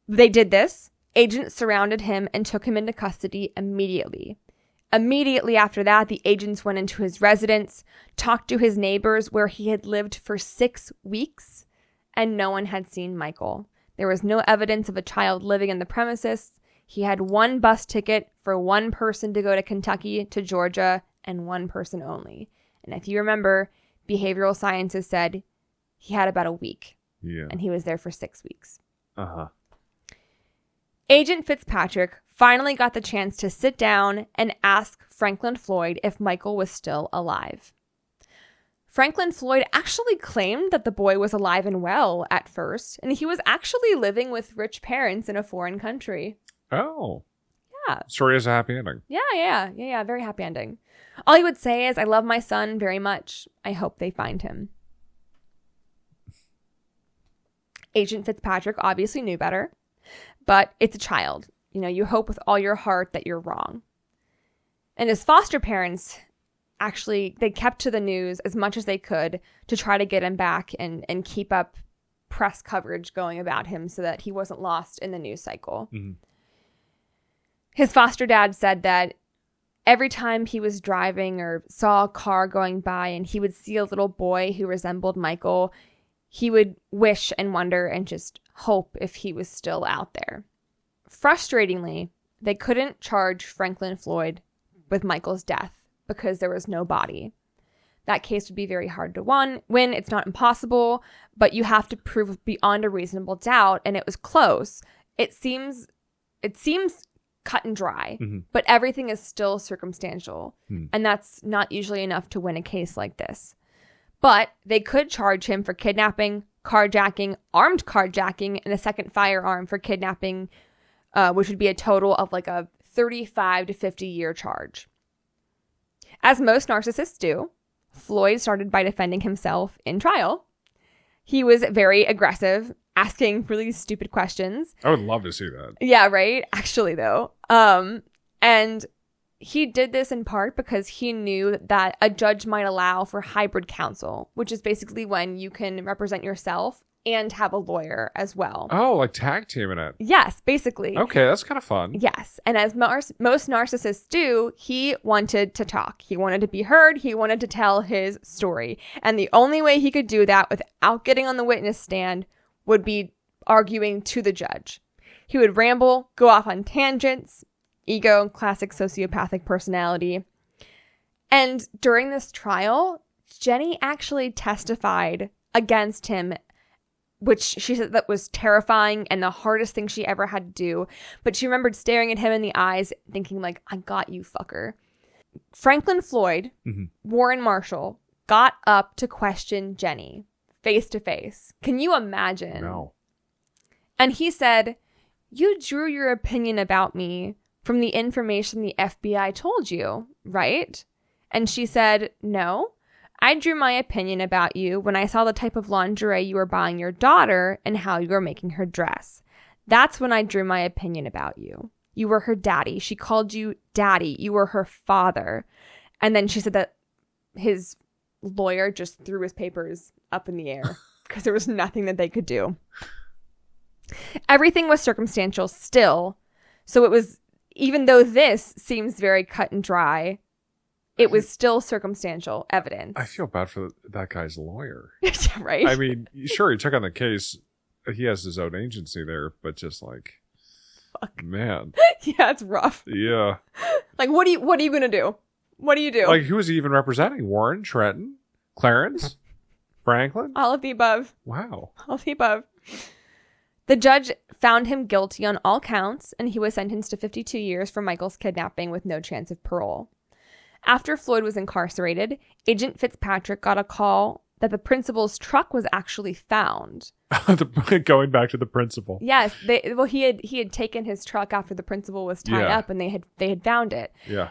They did this. Agents surrounded him and took him into custody immediately. Immediately after that, the agents went into his residence, talked to his neighbors where he had lived for 6 weeks, and no one had seen Michael. There was no evidence of a child living in the premises. He had 1 bus ticket for 1 person to go to Kentucky to Georgia, and 1 person only. And if you remember, behavioral sciences said he had about a week. Yeah. And he was there for 6 weeks. Uh-huh. Agent Fitzpatrick finally got the chance to sit down and ask Franklin Floyd if Michael was still alive. Franklin Floyd actually claimed that the boy was alive and well at first, and he was actually living with rich parents in a foreign country. Oh. Yeah. Story has a happy ending. Yeah. Very happy ending. All he would say is, I love my son very much. I hope they find him. Agent Fitzpatrick obviously knew better, but it's a child. You know, you hope with all your heart that you're wrong. And his foster parents, actually, they kept to the news as much as they could to try to get him back and keep up press coverage going about him so that he wasn't lost in the news cycle. Mm-hmm. His foster dad said that every time he was driving or saw a car going by and he would see a little boy who resembled Michael, he would wish and wonder and just hope if he was still out there. Frustratingly, they couldn't charge Franklin Floyd with Michael's death because there was no body. That case would be very hard to win. It's not impossible, but you have to prove beyond a reasonable doubt, and it was close. It seems cut and dry, but everything is still circumstantial, and that's not usually enough to win a case like this. But they could charge him for kidnapping, carjacking, armed carjacking, and a second firearm for kidnapping, which would be a total of like a 35 to 50 year charge. As most narcissists do, Floyd started by defending himself in trial. He was very aggressive, asking really stupid questions. I would love to see that. Yeah, right? Actually, though. And he did this in part because he knew that a judge might allow for hybrid counsel, which is basically when you can represent yourself and have a lawyer as well. Oh, like tag teaming it. Yes, basically. Okay, that's kind of fun. Yes. And as most narcissists do, he wanted to talk. He wanted to be heard. He wanted to tell his story. And the only way he could do that without getting on the witness stand would be arguing to the judge. He would ramble, go off on tangents, ego, classic sociopathic personality. And during this trial, Jenny actually testified against him, which she said that was terrifying and the hardest thing she ever had to do. But she remembered staring at him in the eyes, thinking like, I got you, fucker. Franklin Floyd, Warren Marshall, got up to question Jenny face to face. Can you imagine? No. And he said, you drew your opinion about me from the information the FBI told you, right? And she said, no. I drew my opinion about you when I saw the type of lingerie you were buying your daughter and how you were making her dress. That's when I drew my opinion about you. You were her daddy. She called you daddy. You were her father. And then she said that his lawyer just threw his papers up in the air because there was nothing that they could do. Everything was circumstantial still. So it was, even though this seems very cut and dry, it was still circumstantial evidence. I feel bad for that guy's lawyer. Right? I mean, sure, he took on the case. He has his own agency there, but just like, fuck, man. Yeah, it's rough. Yeah. Like, what are you going to do? What do you do? Like, who is he even representing? Warren, Trenton, Clarence, Franklin? All of the above. Wow. All of the above. The judge found him guilty on all counts, and he was sentenced to 52 years for Michael's kidnapping with no chance of parole. After Floyd was incarcerated, Agent Fitzpatrick got a call that the principal's truck was actually found. Going back to the principal. Yes, he had taken his truck after the principal was tied up, and they had found it. Yeah.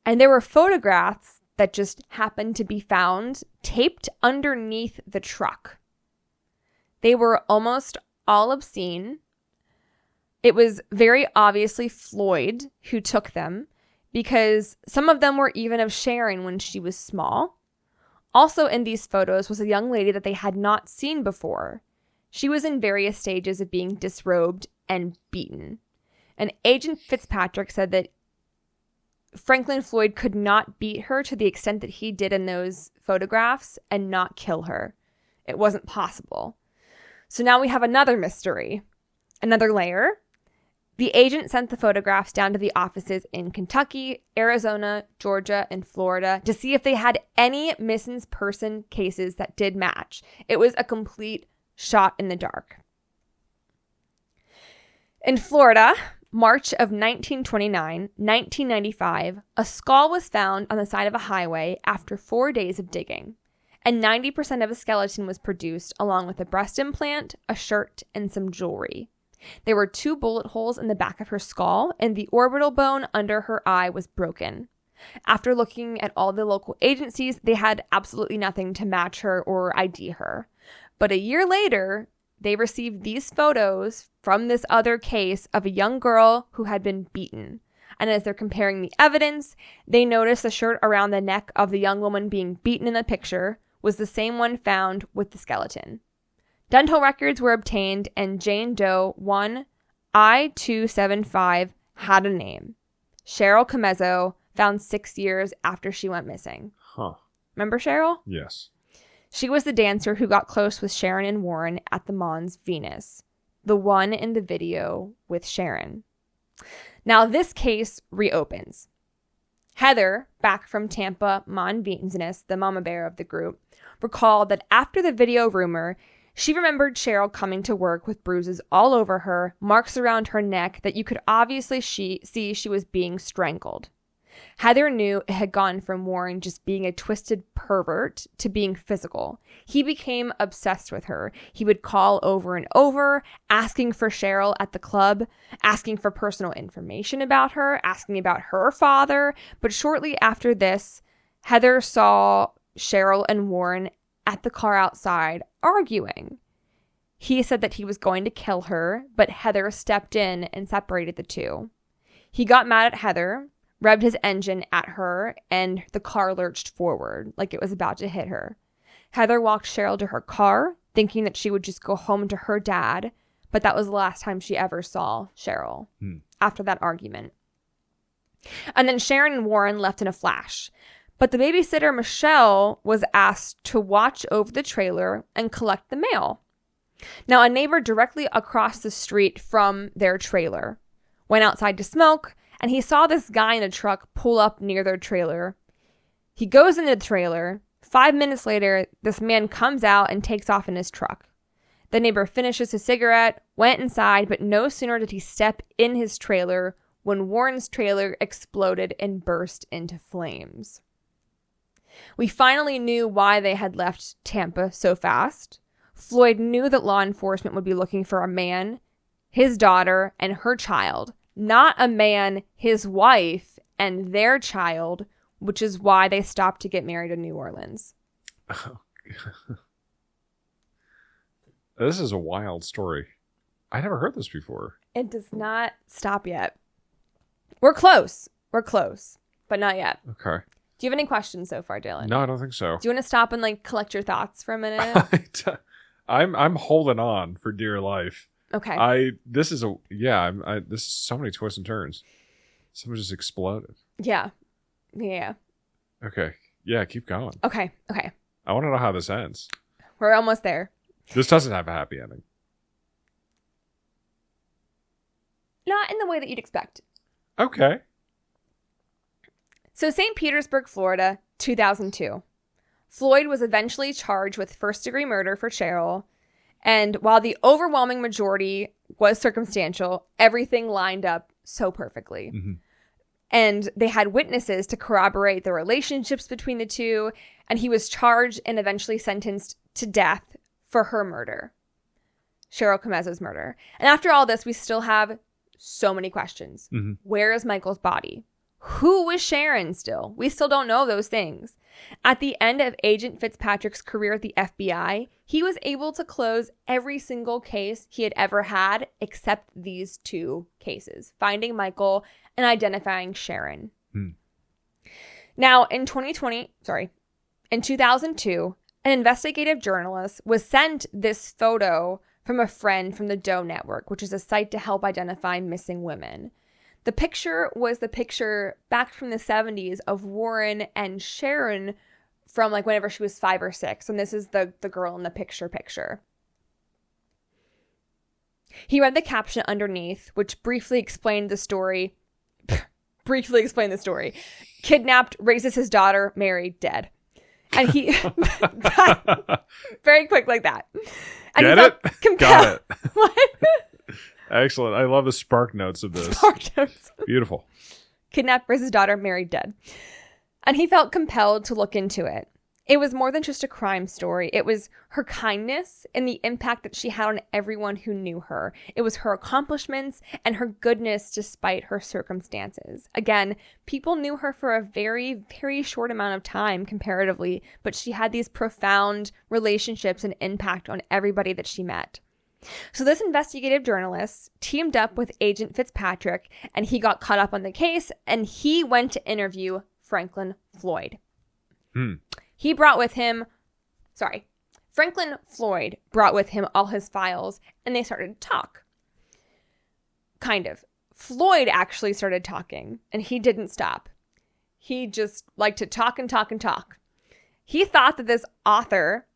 And there were photographs that just happened to be found taped underneath the truck. They were almost all obscene. It was very obviously Floyd who took them, because some of them were even of Sharon when she was small. Also in these photos was a young lady that they had not seen before. She was in various stages of being disrobed and beaten. And Agent Fitzpatrick said that Franklin Floyd could not beat her to the extent that he did in those photographs and not kill her. It wasn't possible. So now we have another mystery, another layer. The agent sent the photographs down to the offices in Kentucky, Arizona, Georgia, and Florida to see if they had any missing person cases that did match. It was a complete shot in the dark. In Florida, March of 1929, 1995, a skull was found on the side of a highway after 4 days of digging, and 90% of a skeleton was produced, along with a breast implant, a shirt, and some jewelry. There were 2 bullet holes in the back of her skull, and the orbital bone under her eye was broken. After looking at all the local agencies, they had absolutely nothing to match her or ID her. But a year later, they received these photos from this other case of a young girl who had been beaten. And as they're comparing the evidence, they noticed the shirt around the neck of the young woman being beaten in the picture was the same one found with the skeleton. Dental records were obtained, and Jane Doe 1 I-275 had a name. Cheryl Comezzo, found 6 years after she went missing. Huh. Remember Cheryl? Yes. She was the dancer who got close with Sharon and Warren at the Mons Venus, the one in the video with Sharon. Now this case reopens. Heather, back from Tampa Mon Venus, the mama bear of the group, recalled that after the video rumor, she remembered Cheryl coming to work with bruises all over her, marks around her neck that you could obviously see she was being strangled. Heather knew it had gone from Warren just being a twisted pervert to being physical. He became obsessed with her. He would call over and over, asking for Cheryl at the club, asking for personal information about her, asking about her father. But shortly after this, Heather saw Cheryl and Warren at the car outside arguing. He said that he was going to kill her, but Heather stepped in and separated the two. He got mad at Heather, revved his engine at her, and the car lurched forward like it was about to hit her. Heather walked Cheryl to her car, thinking that she would just go home to her dad, but that was the last time she ever saw Cheryl after that argument. And then Sharon and Warren left in a flash. But the babysitter, Michelle, was asked to watch over the trailer and collect the mail. Now, a neighbor directly across the street from their trailer went outside to smoke, and he saw this guy in a truck pull up near their trailer. He goes into the trailer. 5 minutes later, this man comes out and takes off in his truck. The neighbor finishes his cigarette, went inside, but no sooner did he step in his trailer when Warren's trailer exploded and burst into flames. We finally knew why they had left Tampa so fast. Floyd knew that law enforcement would be looking for a man, his daughter, and her child, not a man, his wife, and their child, which is why they stopped to get married in New Orleans. Oh. This is a wild story. I never heard this before. It does not stop yet. We're close, but not yet. Okay. Do you have any questions so far, Dylan? No, I don't think so. Do you want to stop and collect your thoughts for a minute? I'm holding on for dear life. Okay. This is so many twists and turns. Someone just exploded. Yeah. Okay. Yeah, keep going. Okay. I want to know how this ends. We're almost there. This doesn't have a happy ending. Not in the way that you'd expect. Okay. So St. Petersburg, Florida, 2002. Floyd was eventually charged with first-degree murder for Cheryl, and while the overwhelming majority was circumstantial, everything lined up so perfectly. Mm-hmm. And they had witnesses to corroborate the relationships between the two, and he was charged and eventually sentenced to death for her murder. Cheryl Comezzo's murder. And after all this, we still have so many questions. Mm-hmm. Where is Michael's body? Who was Sharon still? We still don't know those things. At the end of Agent Fitzpatrick's career at the FBI, he was able to close every single case he had ever had except these 2 cases, finding Michael and identifying Sharon. Now, in 2002, an investigative journalist was sent this photo from a friend from the Doe Network, which is a site to help identify missing women. The picture was the picture back from the 70s of Warren and Sharon from like whenever she was 5 or 6. And this is the girl in the picture. He read the caption underneath, which briefly explained the story. Kidnapped, raises his daughter, married, dead. And he very quick like that. And Get it? Got it. What? Excellent. I love the spark notes of this. Spark notes. Beautiful. Kidnapped, raised his daughter, married, dead. And he felt compelled to look into it. It was more than just a crime story. It was her kindness and the impact that she had on everyone who knew her. It was her accomplishments and her goodness despite her circumstances. Again, people knew her for a very, very short amount of time comparatively, but she had these profound relationships and impact on everybody that she met. So this investigative journalist teamed up with Agent Fitzpatrick, and he got caught up on the case, and he went to interview Franklin Floyd. He brought with him, Franklin Floyd brought with him all his files, and they started to talk. Kind of. Floyd actually started talking, and he didn't stop. He just liked to talk and talk and talk. He thought that this author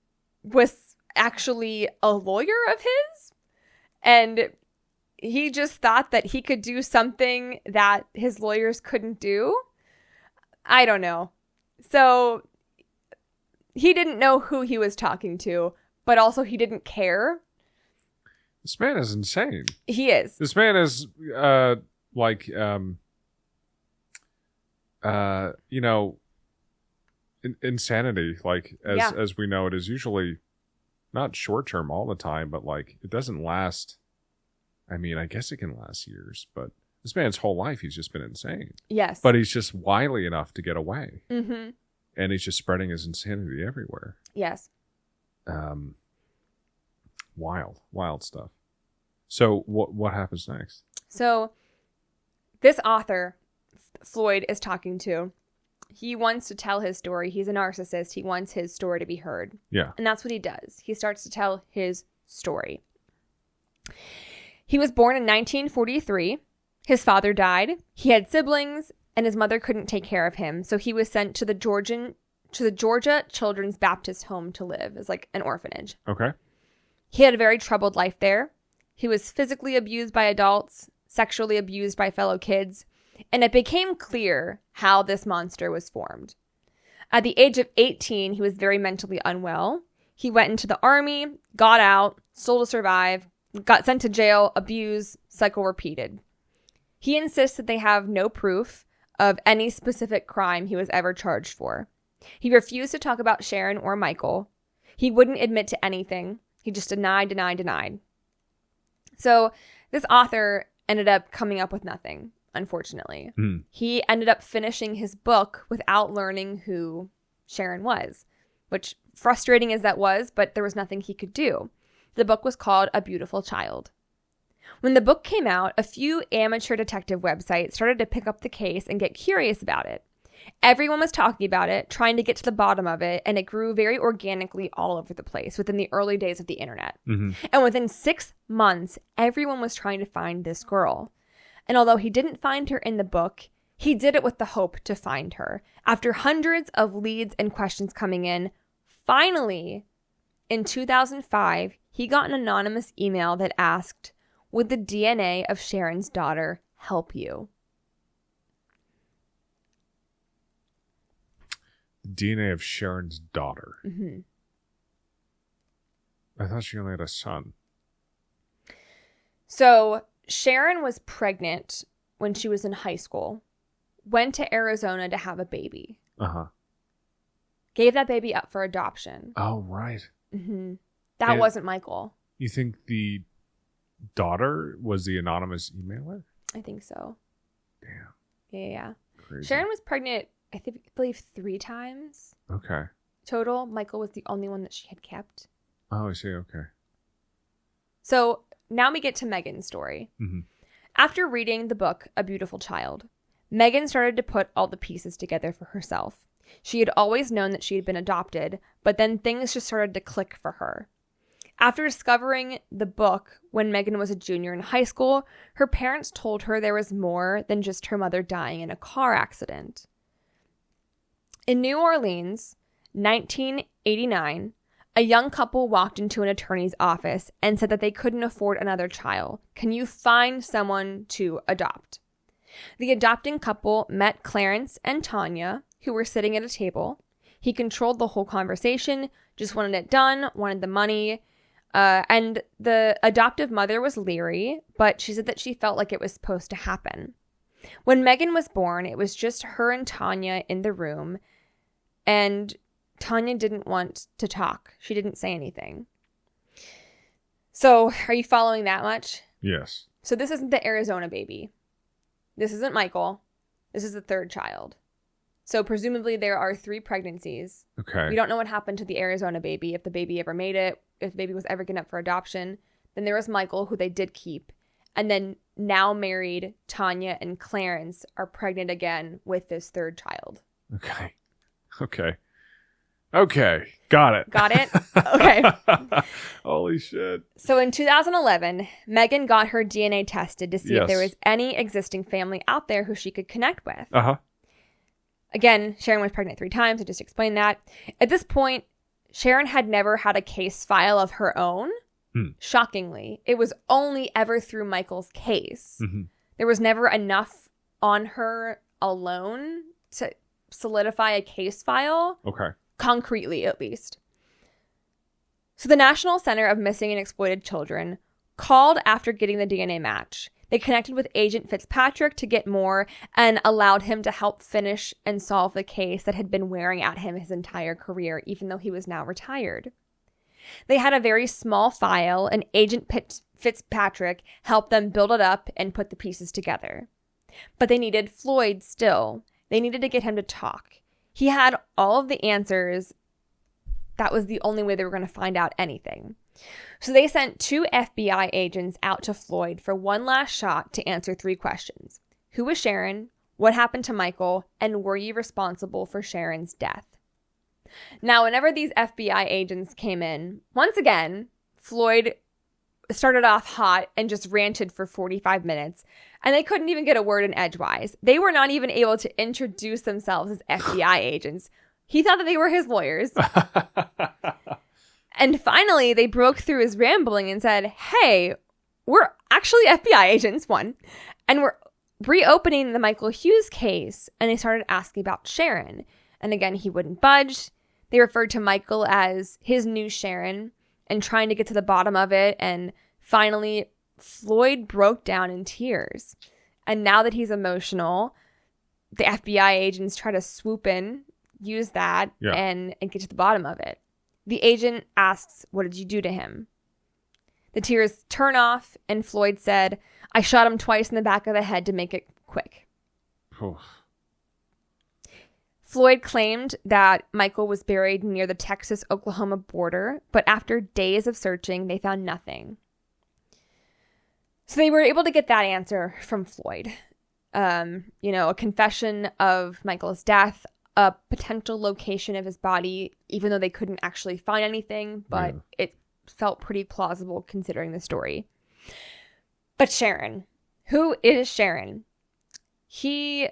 was actually a lawyer of his, and he just thought that he could do something that his lawyers couldn't do. I don't know. So he didn't know who he was talking to, but also he didn't care. This man is insane. He is. This man is insanity. Like as we know, it is usually not short term all the time, but like it doesn't last. I mean, I guess it can last years, but this man's whole life he's just been insane. Yes. But he's just wily enough to get away. Mm-hmm. And he's just spreading his insanity everywhere. Yes. Wild stuff. So what happens next? So this author Floyd is talking to, he wants to tell his story. He's a narcissist. He wants his story to be heard. Yeah. And that's what he does. He starts to tell his story. He was born in 1943. His father died. He had siblings, and his mother couldn't take care of him. So he was sent to the Georgia Children's Baptist Home to live as like an orphanage. Okay. He had a very troubled life there. He was physically abused by adults, sexually abused by fellow kids, and it became clear how this monster was formed. At the age of 18, he was very mentally unwell. He went into the army, got out, stole to survive, got sent to jail, abused, cycle repeated. He insists that they have no proof of any specific crime he was ever charged for. He refused to talk about Sharon or Michael. He wouldn't admit to anything. He just denied. So this author ended up coming up with nothing, unfortunately. He ended up finishing his book without learning who Sharon was, which frustrating as that was, but there was nothing he could do. The book was called A Beautiful Child. When the book came out, a few amateur detective websites started to pick up the case and get curious about it. Everyone was talking about it, trying to get to the bottom of it, and it grew very organically all over the place within the early days of the internet. Mm-hmm. And within 6 months, everyone was trying to find this girl. And although he didn't find her in the book, he did it with the hope to find her. After hundreds of leads and questions coming in, finally, in 2005, he got an anonymous email that asked, "Would the DNA of Sharon's daughter help you?" DNA of Sharon's daughter. Mm-hmm. I thought she only had a son. So Sharon was pregnant when she was in high school, went to Arizona to have a baby. Uh-huh. Gave that baby up for adoption. Oh, right. Mm-hmm. That wasn't Michael. You think the daughter was the anonymous emailer? I think so. Damn. Yeah. crazy. Sharon was pregnant, I believe 3 times. Okay. Total. Michael was the only one that she had kept. Oh, I see. Okay. So now we get to Megan's story. Mm-hmm. After reading the book, A Beautiful Child, Megan started to put all the pieces together for herself. She had always known that she had been adopted, but then things just started to click for her. After discovering the book when Megan was a junior in high school, her parents told her there was more than just her mother dying in a car accident. In New Orleans, 1989, a young couple walked into an attorney's office and said that they couldn't afford another child. Can you find someone to adopt? The adopting couple met Clarence and Tanya, who were sitting at a table. He controlled the whole conversation, just wanted it done, wanted the money. And the adoptive mother was leery, but she said that she felt like it was supposed to happen. When Megan was born, it was just her and Tanya in the room, and Tanya didn't want to talk. She didn't say anything. So, are you following that much? Yes. So this isn't the Arizona baby. This isn't Michael. This is the 3rd child. So presumably there are 3 pregnancies. Okay. We don't know what happened to the Arizona baby, if the baby ever made it, if the baby was ever given up for adoption. Then there was Michael, who they did keep. And then now married Tanya and Clarence are pregnant again with this 3rd child. Okay. Got it. Got it? Okay. Holy shit. So in 2011, Megan got her DNA tested to see if Yes. there was any existing family out there who she could connect with. Uh-huh. Again, Sharon was pregnant 3 times. I just explained that. At this point, Sharon had never had a case file of her own. Shockingly, it was only ever through Michael's case. Mm-hmm. There was never enough on her alone to solidify a case file. Okay. Concretely, at least. So the National Center of Missing and Exploited Children called after getting the DNA match. They connected with Agent Fitzpatrick to get more and allowed him to help finish and solve the case that had been wearing at him his entire career, even though he was now retired. They had a very small file, and Agent Fitzpatrick helped them build it up and put the pieces together. But they needed Floyd still. They needed to get him to talk. He had all of the answers. That was the only way they were going to find out anything. So they sent 2 FBI agents out to Floyd for one last shot to answer 3 questions. Who was Sharon? What happened to Michael? And were you responsible for Sharon's death? Now, whenever these FBI agents came in, once again, Floyd started off hot and just ranted for 45 minutes. And they couldn't even get a word in edgewise. They were not even able to introduce themselves as FBI agents. He thought that they were his lawyers. And finally, they broke through his rambling and said, hey, we're actually FBI agents, one. And we're reopening the Michael Hughes case. And they started asking about Sharon. And again, he wouldn't budge. They referred to Michael as his new Sharon and trying to get to the bottom of it. And finally, Floyd broke down in tears. And now that he's emotional, the FBI agents try to swoop in, use that, and get to the bottom of it. The agent asks, what did you do to him? The tears turn off, and Floyd said, I shot him twice in the back of the head to make it quick. Floyd claimed that Michael was buried near the Texas-Oklahoma border, but after days of searching, they found nothing. So they were able to get that answer from Floyd. A confession of Michael's death, a potential location of his body, even though they couldn't actually find anything, but it felt pretty plausible considering the story. But Sharon. Who is Sharon? He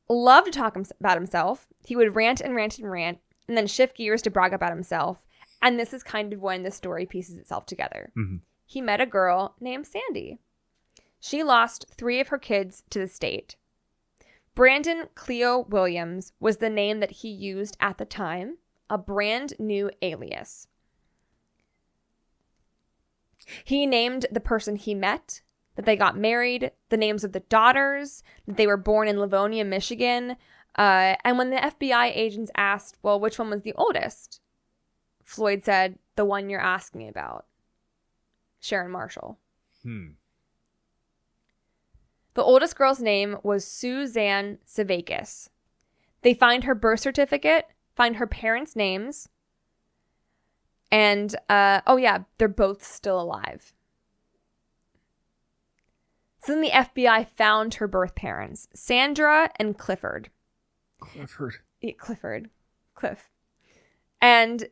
loved to talk about himself. He would rant and rant and rant, and then shift gears to brag about himself. And this is kind of when the story pieces itself together. Mm-hmm. He met a girl named Sandy. She lost 3 of her kids to the state. Brandon Cleo Williams was the name that he used at the time, a brand new alias. He named the person he met, that they got married, the names of the daughters, that they were born in Livonia, Michigan. And when the FBI agents asked, well, which one was the oldest? Floyd said, the one you're asking about. Sharon Marshall. The oldest girl's name was Suzanne Sevakis. They find her birth certificate, find her parents' names, and, they're both still alive. So then the FBI found her birth parents, Sandra and Clifford. Cliff. And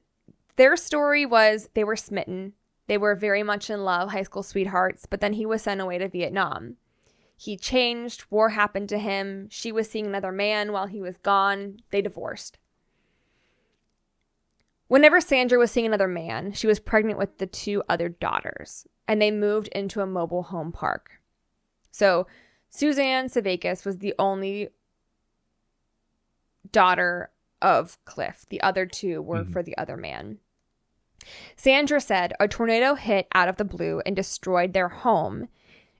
their story was they were smitten. They were very much in love, high school sweethearts, but then he was sent away to Vietnam. He changed, war happened to him. She was seeing another man while he was gone. They divorced. Whenever Sandra was seeing another man, she was pregnant with the 2 other daughters, and they moved into a mobile home park. So Suzanne Sevakis was the only daughter of Cliff. The other 2 were for the other man. Sandra said a tornado hit out of the blue and destroyed their home,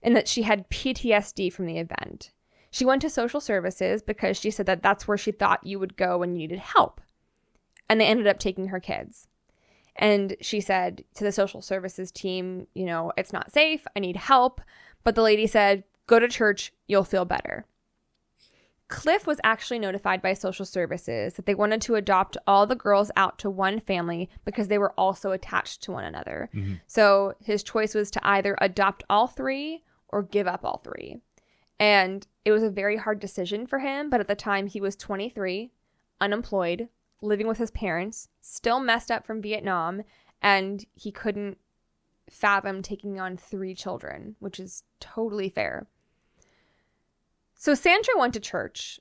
and that she had PTSD from the event. She went to social services because she said that that's where she thought you would go when you needed help. And they ended up taking her kids. And she said to the social services team, it's not safe. I need help. But the lady said, go to church. You'll feel better. Cliff was actually notified by social services that they wanted to adopt all the girls out to one family because they were also attached to one another. Mm-hmm. So his choice was to either adopt all 3 or give up all 3. And it was a very hard decision for him. But at the time, he was 23, unemployed, living with his parents, still messed up from Vietnam, and he couldn't fathom taking on 3 children, which is totally fair. So Sandra went to church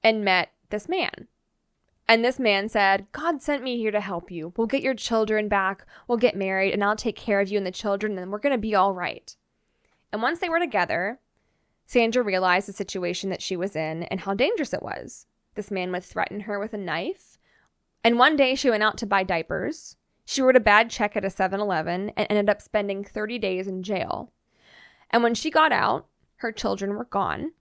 and met this man. And this man said, God sent me here to help you. We'll get your children back. We'll get married, and I'll take care of you and the children, and we're going to be all right. And once they were together, Sandra realized the situation that she was in and how dangerous it was. This man would threaten her with a knife. And one day she went out to buy diapers. She wrote a bad check at a 7-Eleven and ended up spending 30 days in jail. And when she got out, her children were gone.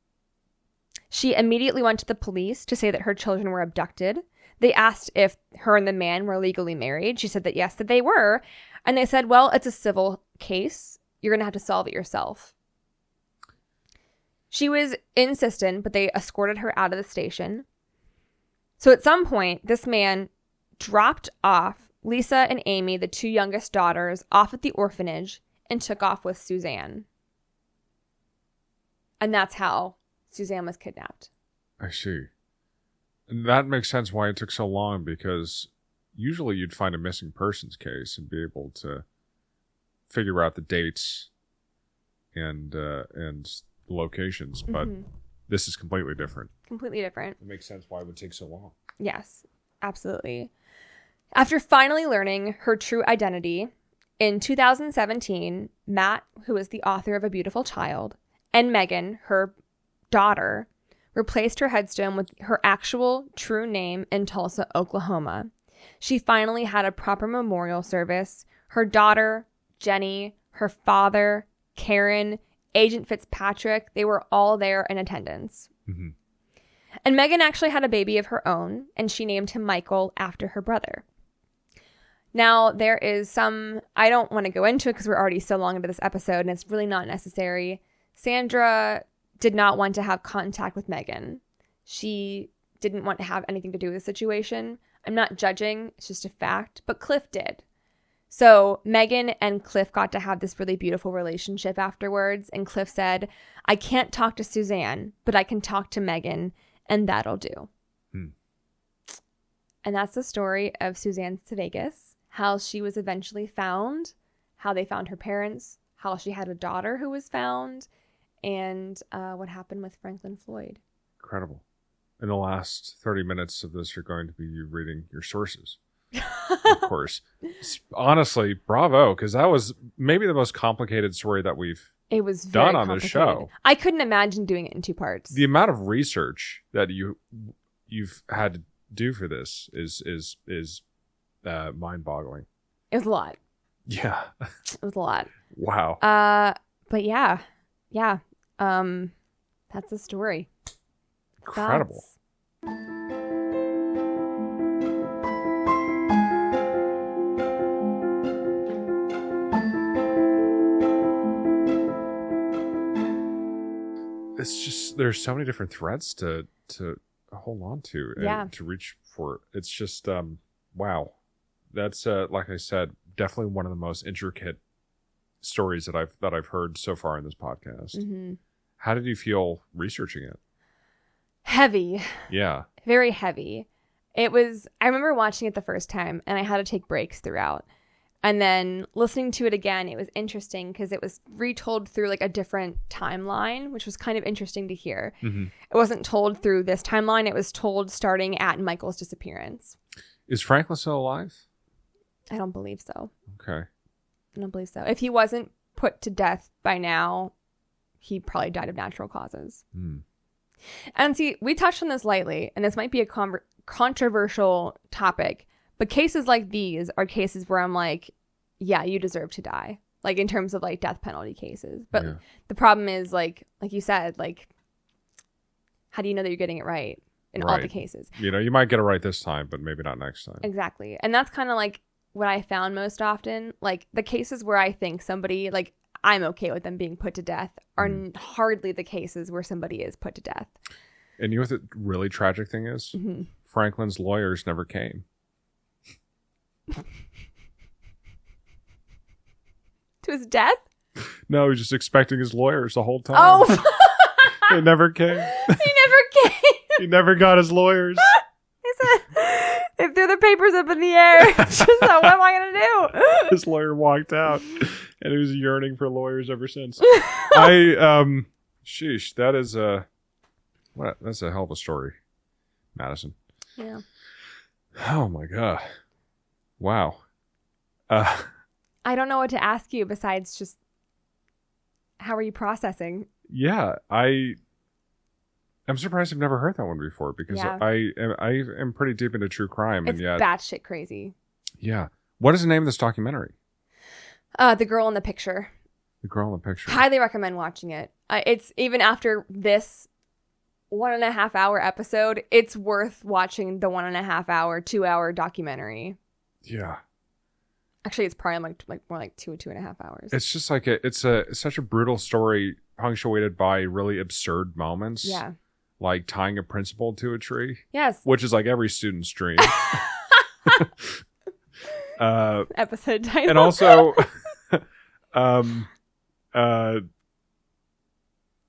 She immediately went to the police to say that her children were abducted. They asked if her and the man were legally married. She said that yes, that they were. And they said, well, it's a civil case. You're going to have to solve it yourself. She was insistent, but they escorted her out of the station. So at some point, this man dropped off Lisa and Amy, the 2 youngest daughters, off at the orphanage and took off with Suzanne. And that's how Suzanne was kidnapped. I see. And that makes sense why it took so long, because usually you'd find a missing persons case and be able to figure out the dates and locations, but this is completely different. Completely different. It makes sense why it would take so long. Yes, absolutely. After finally learning her true identity, in 2017, Matt, who is the author of A Beautiful Child, and Megan, her daughter, replaced her headstone with her actual true name in Tulsa, Oklahoma. She finally had a proper memorial service. Her daughter, Jenny, her father, Karen, Agent Fitzpatrick, they were all there in attendance. Mm-hmm. And Megan actually had a baby of her own, and she named him Michael after her brother. Now, there is some, I don't want to go into it because we're already so long into this episode, and it's really not necessary. Sandra did not want to have contact with Megan. She didn't want to have anything to do with the situation. I'm not judging, it's just a fact, but Cliff did. So Megan and Cliff got to have this really beautiful relationship afterwards, and Cliff said, I can't talk to Suzanne, but I can talk to Megan, and that'll do. And that's the story of Suzanne Sevakis, how she was eventually found, how they found her parents, how she had a daughter who was found, and what happened with Franklin Floyd. Incredible. In the last 30 minutes of this, you're going to be reading your sources. Of course. Honestly, bravo, because that was maybe the most complicated story that we've done on this show. I couldn't imagine doing it in 2 parts. The amount of research that you've had to do for this is mind-boggling. It was a lot. Yeah. It was a lot. Wow. But yeah. That's the story. Incredible. it's just there's so many different threads to hold on to and to reach for. It's just wow. That's like I said, definitely one of the most intricate stories that I've heard so far in this podcast. Mm-hmm. How did you feel researching it? Heavy. Yeah. Very heavy. It was, I remember watching it the first time and I had to take breaks throughout. And then listening to it again, it was interesting because it was retold through like a different timeline, which was kind of interesting to hear. Mm-hmm. It wasn't told through this timeline. It was told starting at Michael's disappearance. Is Franklin still alive? I don't believe so. Okay. I don't believe so. If he wasn't put to death by now, he probably died of natural causes. Mm. And see, we touched on this lightly, and this might be a controversial topic, but cases like these are cases where I'm like, yeah, you deserve to die. Like in terms of like death penalty cases. But the problem is like you said, like, how do you know that you're getting it right in all the cases? You know, you might get it right this time, but maybe not next time. Exactly. And that's kind of like what I found most often. Like the cases where I think somebody, like I'm okay with them being put to death are hardly the cases where somebody is put to death. And you know what the really tragic thing is? Mm-hmm. Franklin's lawyers never came. To his death? No, he was just expecting his lawyers the whole time. Oh! They never came. He never came. He never got his lawyers. He said, they threw the papers up in the air. Just what am I going to do? His lawyer walked out, and he was yearning for lawyers ever since. Sheesh, that is that's a hell of a story, Madison. Yeah. Oh my God. Wow. I don't know what to ask you besides just how are you processing? Yeah, I'm surprised I've never heard that one before because I am pretty deep into true crime. It's batshit crazy. Yeah. What is the name of this documentary? The Girl in the Picture. The Girl in the Picture. Highly recommend watching it. It's even after this 1.5 hour episode, it's worth watching the 1.5 hour, 2 hour documentary. Yeah. Actually, it's probably like more like 2.5 hours. It's just like it's such a brutal story punctuated by really absurd moments. Yeah. Like tying a principal to a tree. Yes. Which is like every student's dream. Episode title. And also,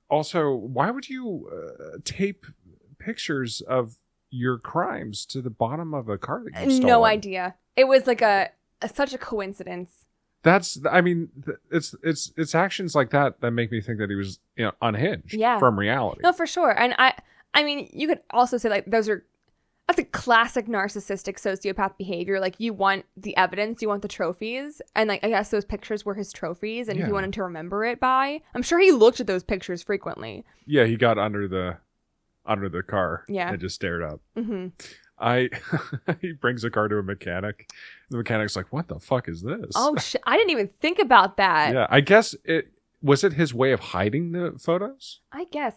also, why would you tape pictures of your crimes to the bottom of a car that you stole? No idea. It was like such a coincidence. It's actions like that make me think that he was, unhinged from reality. No, for sure. And I mean, you could also say like that's a classic narcissistic sociopath behavior. Like you want the evidence, you want the trophies, and like I guess those pictures were his trophies, and he wanted to remember it by. I'm sure he looked at those pictures frequently. Yeah, he got under the car. Yeah, and just stared up. Mm-hmm. He brings a car to a mechanic. The mechanic's like, "What the fuck is this?" Oh shit! I didn't even think about that. Yeah, I guess was it his way of hiding the photos? I guess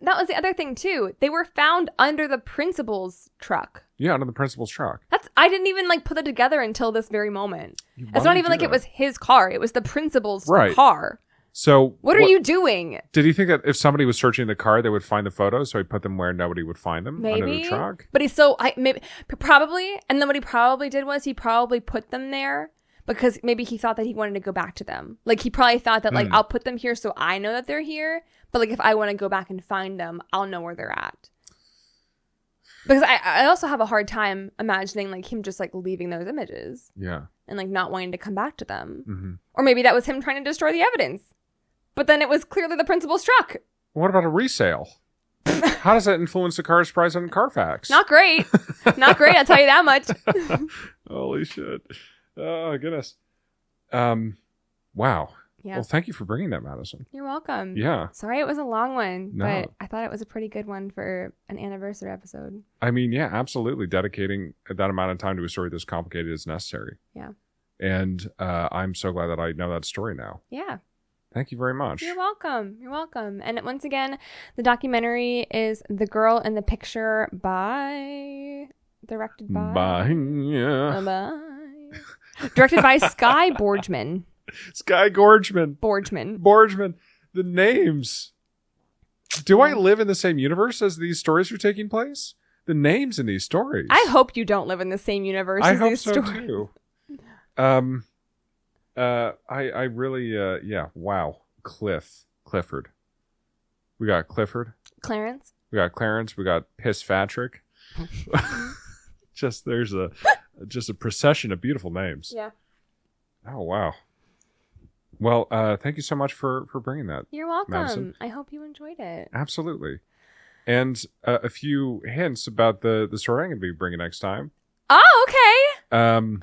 that was the other thing too. They were found under the principal's truck. Yeah, under the principal's truck. I didn't even like put it together until this very moment. It's not even like it was his car. It was the principal's car. So what are you doing? Did he think that if somebody was searching the car, they would find the photos? So he put them where nobody would find them under the truck? But probably. And then what he probably did was he probably put them there because maybe he thought that he wanted to go back to them. Like he probably thought that like, I'll put them here so I know that they're here. But like if I want to go back and find them, I'll know where they're at. Because I also have a hard time imagining like him just like leaving those images. Yeah. And like not wanting to come back to them. Mm-hmm. Or maybe that was him trying to destroy the evidence. But then it was clearly the principal's truck. What about a resale? How does that influence the car's price on Carfax? Not great. Not great, I'll tell you that much. Holy shit. Oh, goodness. Wow. Yeah. Well, thank you for bringing that, Madison. You're welcome. Yeah. Sorry it was a long one, but I thought it was a pretty good one for an anniversary episode. I mean, yeah, absolutely. Dedicating that amount of time to a story this complicated is necessary. Yeah. And I'm so glad that I know that story now. Yeah. Thank you very much. You're welcome. You're welcome. And once again, the documentary is The Girl in the Picture directed by Sky Borgman. Sky Gorgeman. Borgman. Borgman. The names. Do I live in the same universe as these stories are taking place? The names in these stories. I hope you don't live in the same universe as these stories. I hope so too. I really, yeah. Wow. Clifford. We got Clifford. Clarence. We got Clarence. We got Pisfatrick. There's a procession of beautiful names. Yeah. Oh, wow. Well, thank you so much for bringing that. You're welcome. Madison. I hope you enjoyed it. Absolutely. And a few hints about the story I'm going to be bringing next time. Oh, okay.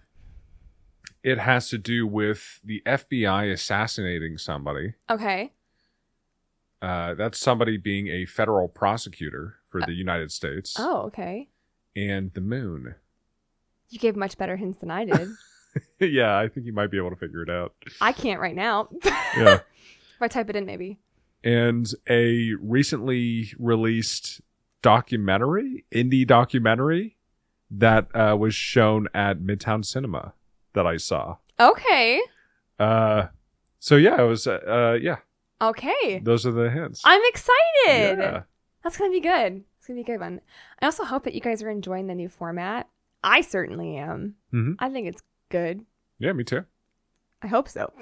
It has to do with the FBI assassinating somebody. Okay. That's somebody being a federal prosecutor for the United States. Oh, okay. And the moon. You gave much better hints than I did. Yeah, I think you might be able to figure it out. I can't right now. Yeah. If I type it in, maybe. And a recently released indie documentary that was shown at Midtown Cinema that I saw. Okay. So yeah, it was yeah. Okay. Those are the hints. I'm excited. Yeah. That's gonna be good. It's gonna be a good one. I also hope that you guys are enjoying the new format. I certainly am. Mm-hmm. I think it's good. Yeah, me too. I hope so.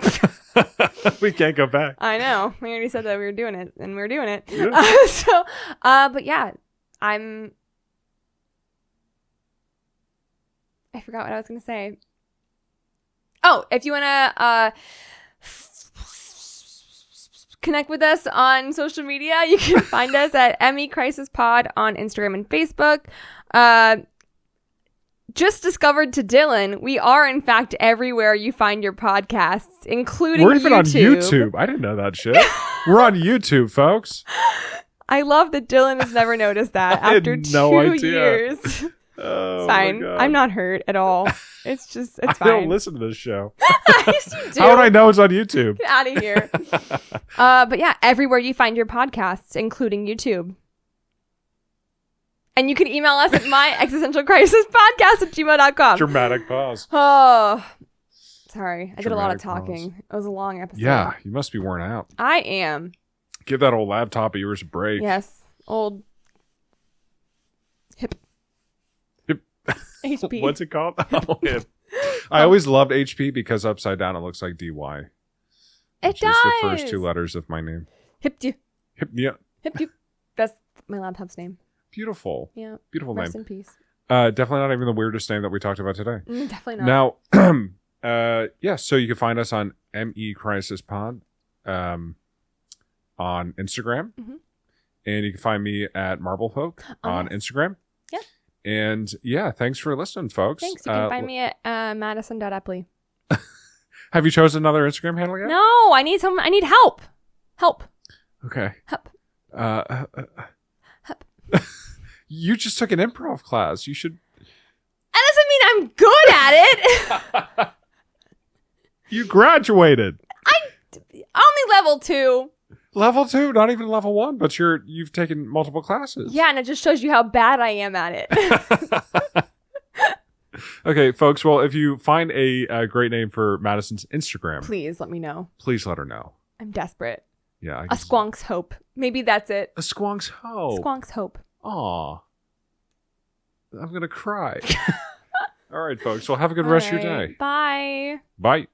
We can't go back. I know. We already said that we were doing it, and we're doing it. Yeah. But yeah, I forgot what I was going to say. Oh, if you want to connect with us on social media, you can find us at ME Crisis Pod on Instagram and Facebook. Just discovered to Dylan, we are in fact everywhere you find your podcasts, including We're even YouTube. on YouTube. I didn't know that shit. We're on YouTube, folks. I love that Dylan has never noticed that I had after no 2 idea. years. Oh, It's fine. my God. I'm not hurt at all. It's just, it's I fine. don't listen to this show. Yes, you do. How would I know it's on YouTube? Get out of here. But yeah, everywhere you find your podcasts, including YouTube. And you can email us at myexistentialcrisispodcast@gmail.com. Dramatic pause. Oh, sorry. I did a lot of Dramatic talking. pause. It was a long episode. Yeah, you must be worn out. I am. Give that old laptop of yours a break. Yes. Old. Hip. HP. What's it called? Oh, hip. I always loved HP because upside down it looks like DY. It Which does. is the first two letters of my name. Hip you. Hip, yeah. Hip you. That's my laptop's name. Beautiful. Yeah. Beautiful Rest name. in peace. Definitely not even the weirdest name that we talked about today. Definitely not. Now, yeah, so you can find us on ME Crisis Pod on Instagram. Mm-hmm. And you can find me at Marblefolk on Instagram. Yeah. And yeah, thanks for listening, folks. Thanks. You can find me at madison.epley. Have you chosen another Instagram handle yet? No, I need help. Help. Okay. Help. Help. You just took an improv class. You should. That doesn't mean I'm good at it. You graduated. Only level 2. Level 2, not even level 1, but you've taken multiple classes. Yeah, and it just shows you how bad I am at it. Okay, folks. Well, if you find a great name for Madison's Instagram, Please let me know. please let her know. I'm desperate. Yeah, A Squonk's Hope. Maybe that's it. A Squonk's Hope. Squonk's Hope. Aw. I'm gonna cry. All right, folks. Well, have a good rest of your day. Bye. Bye.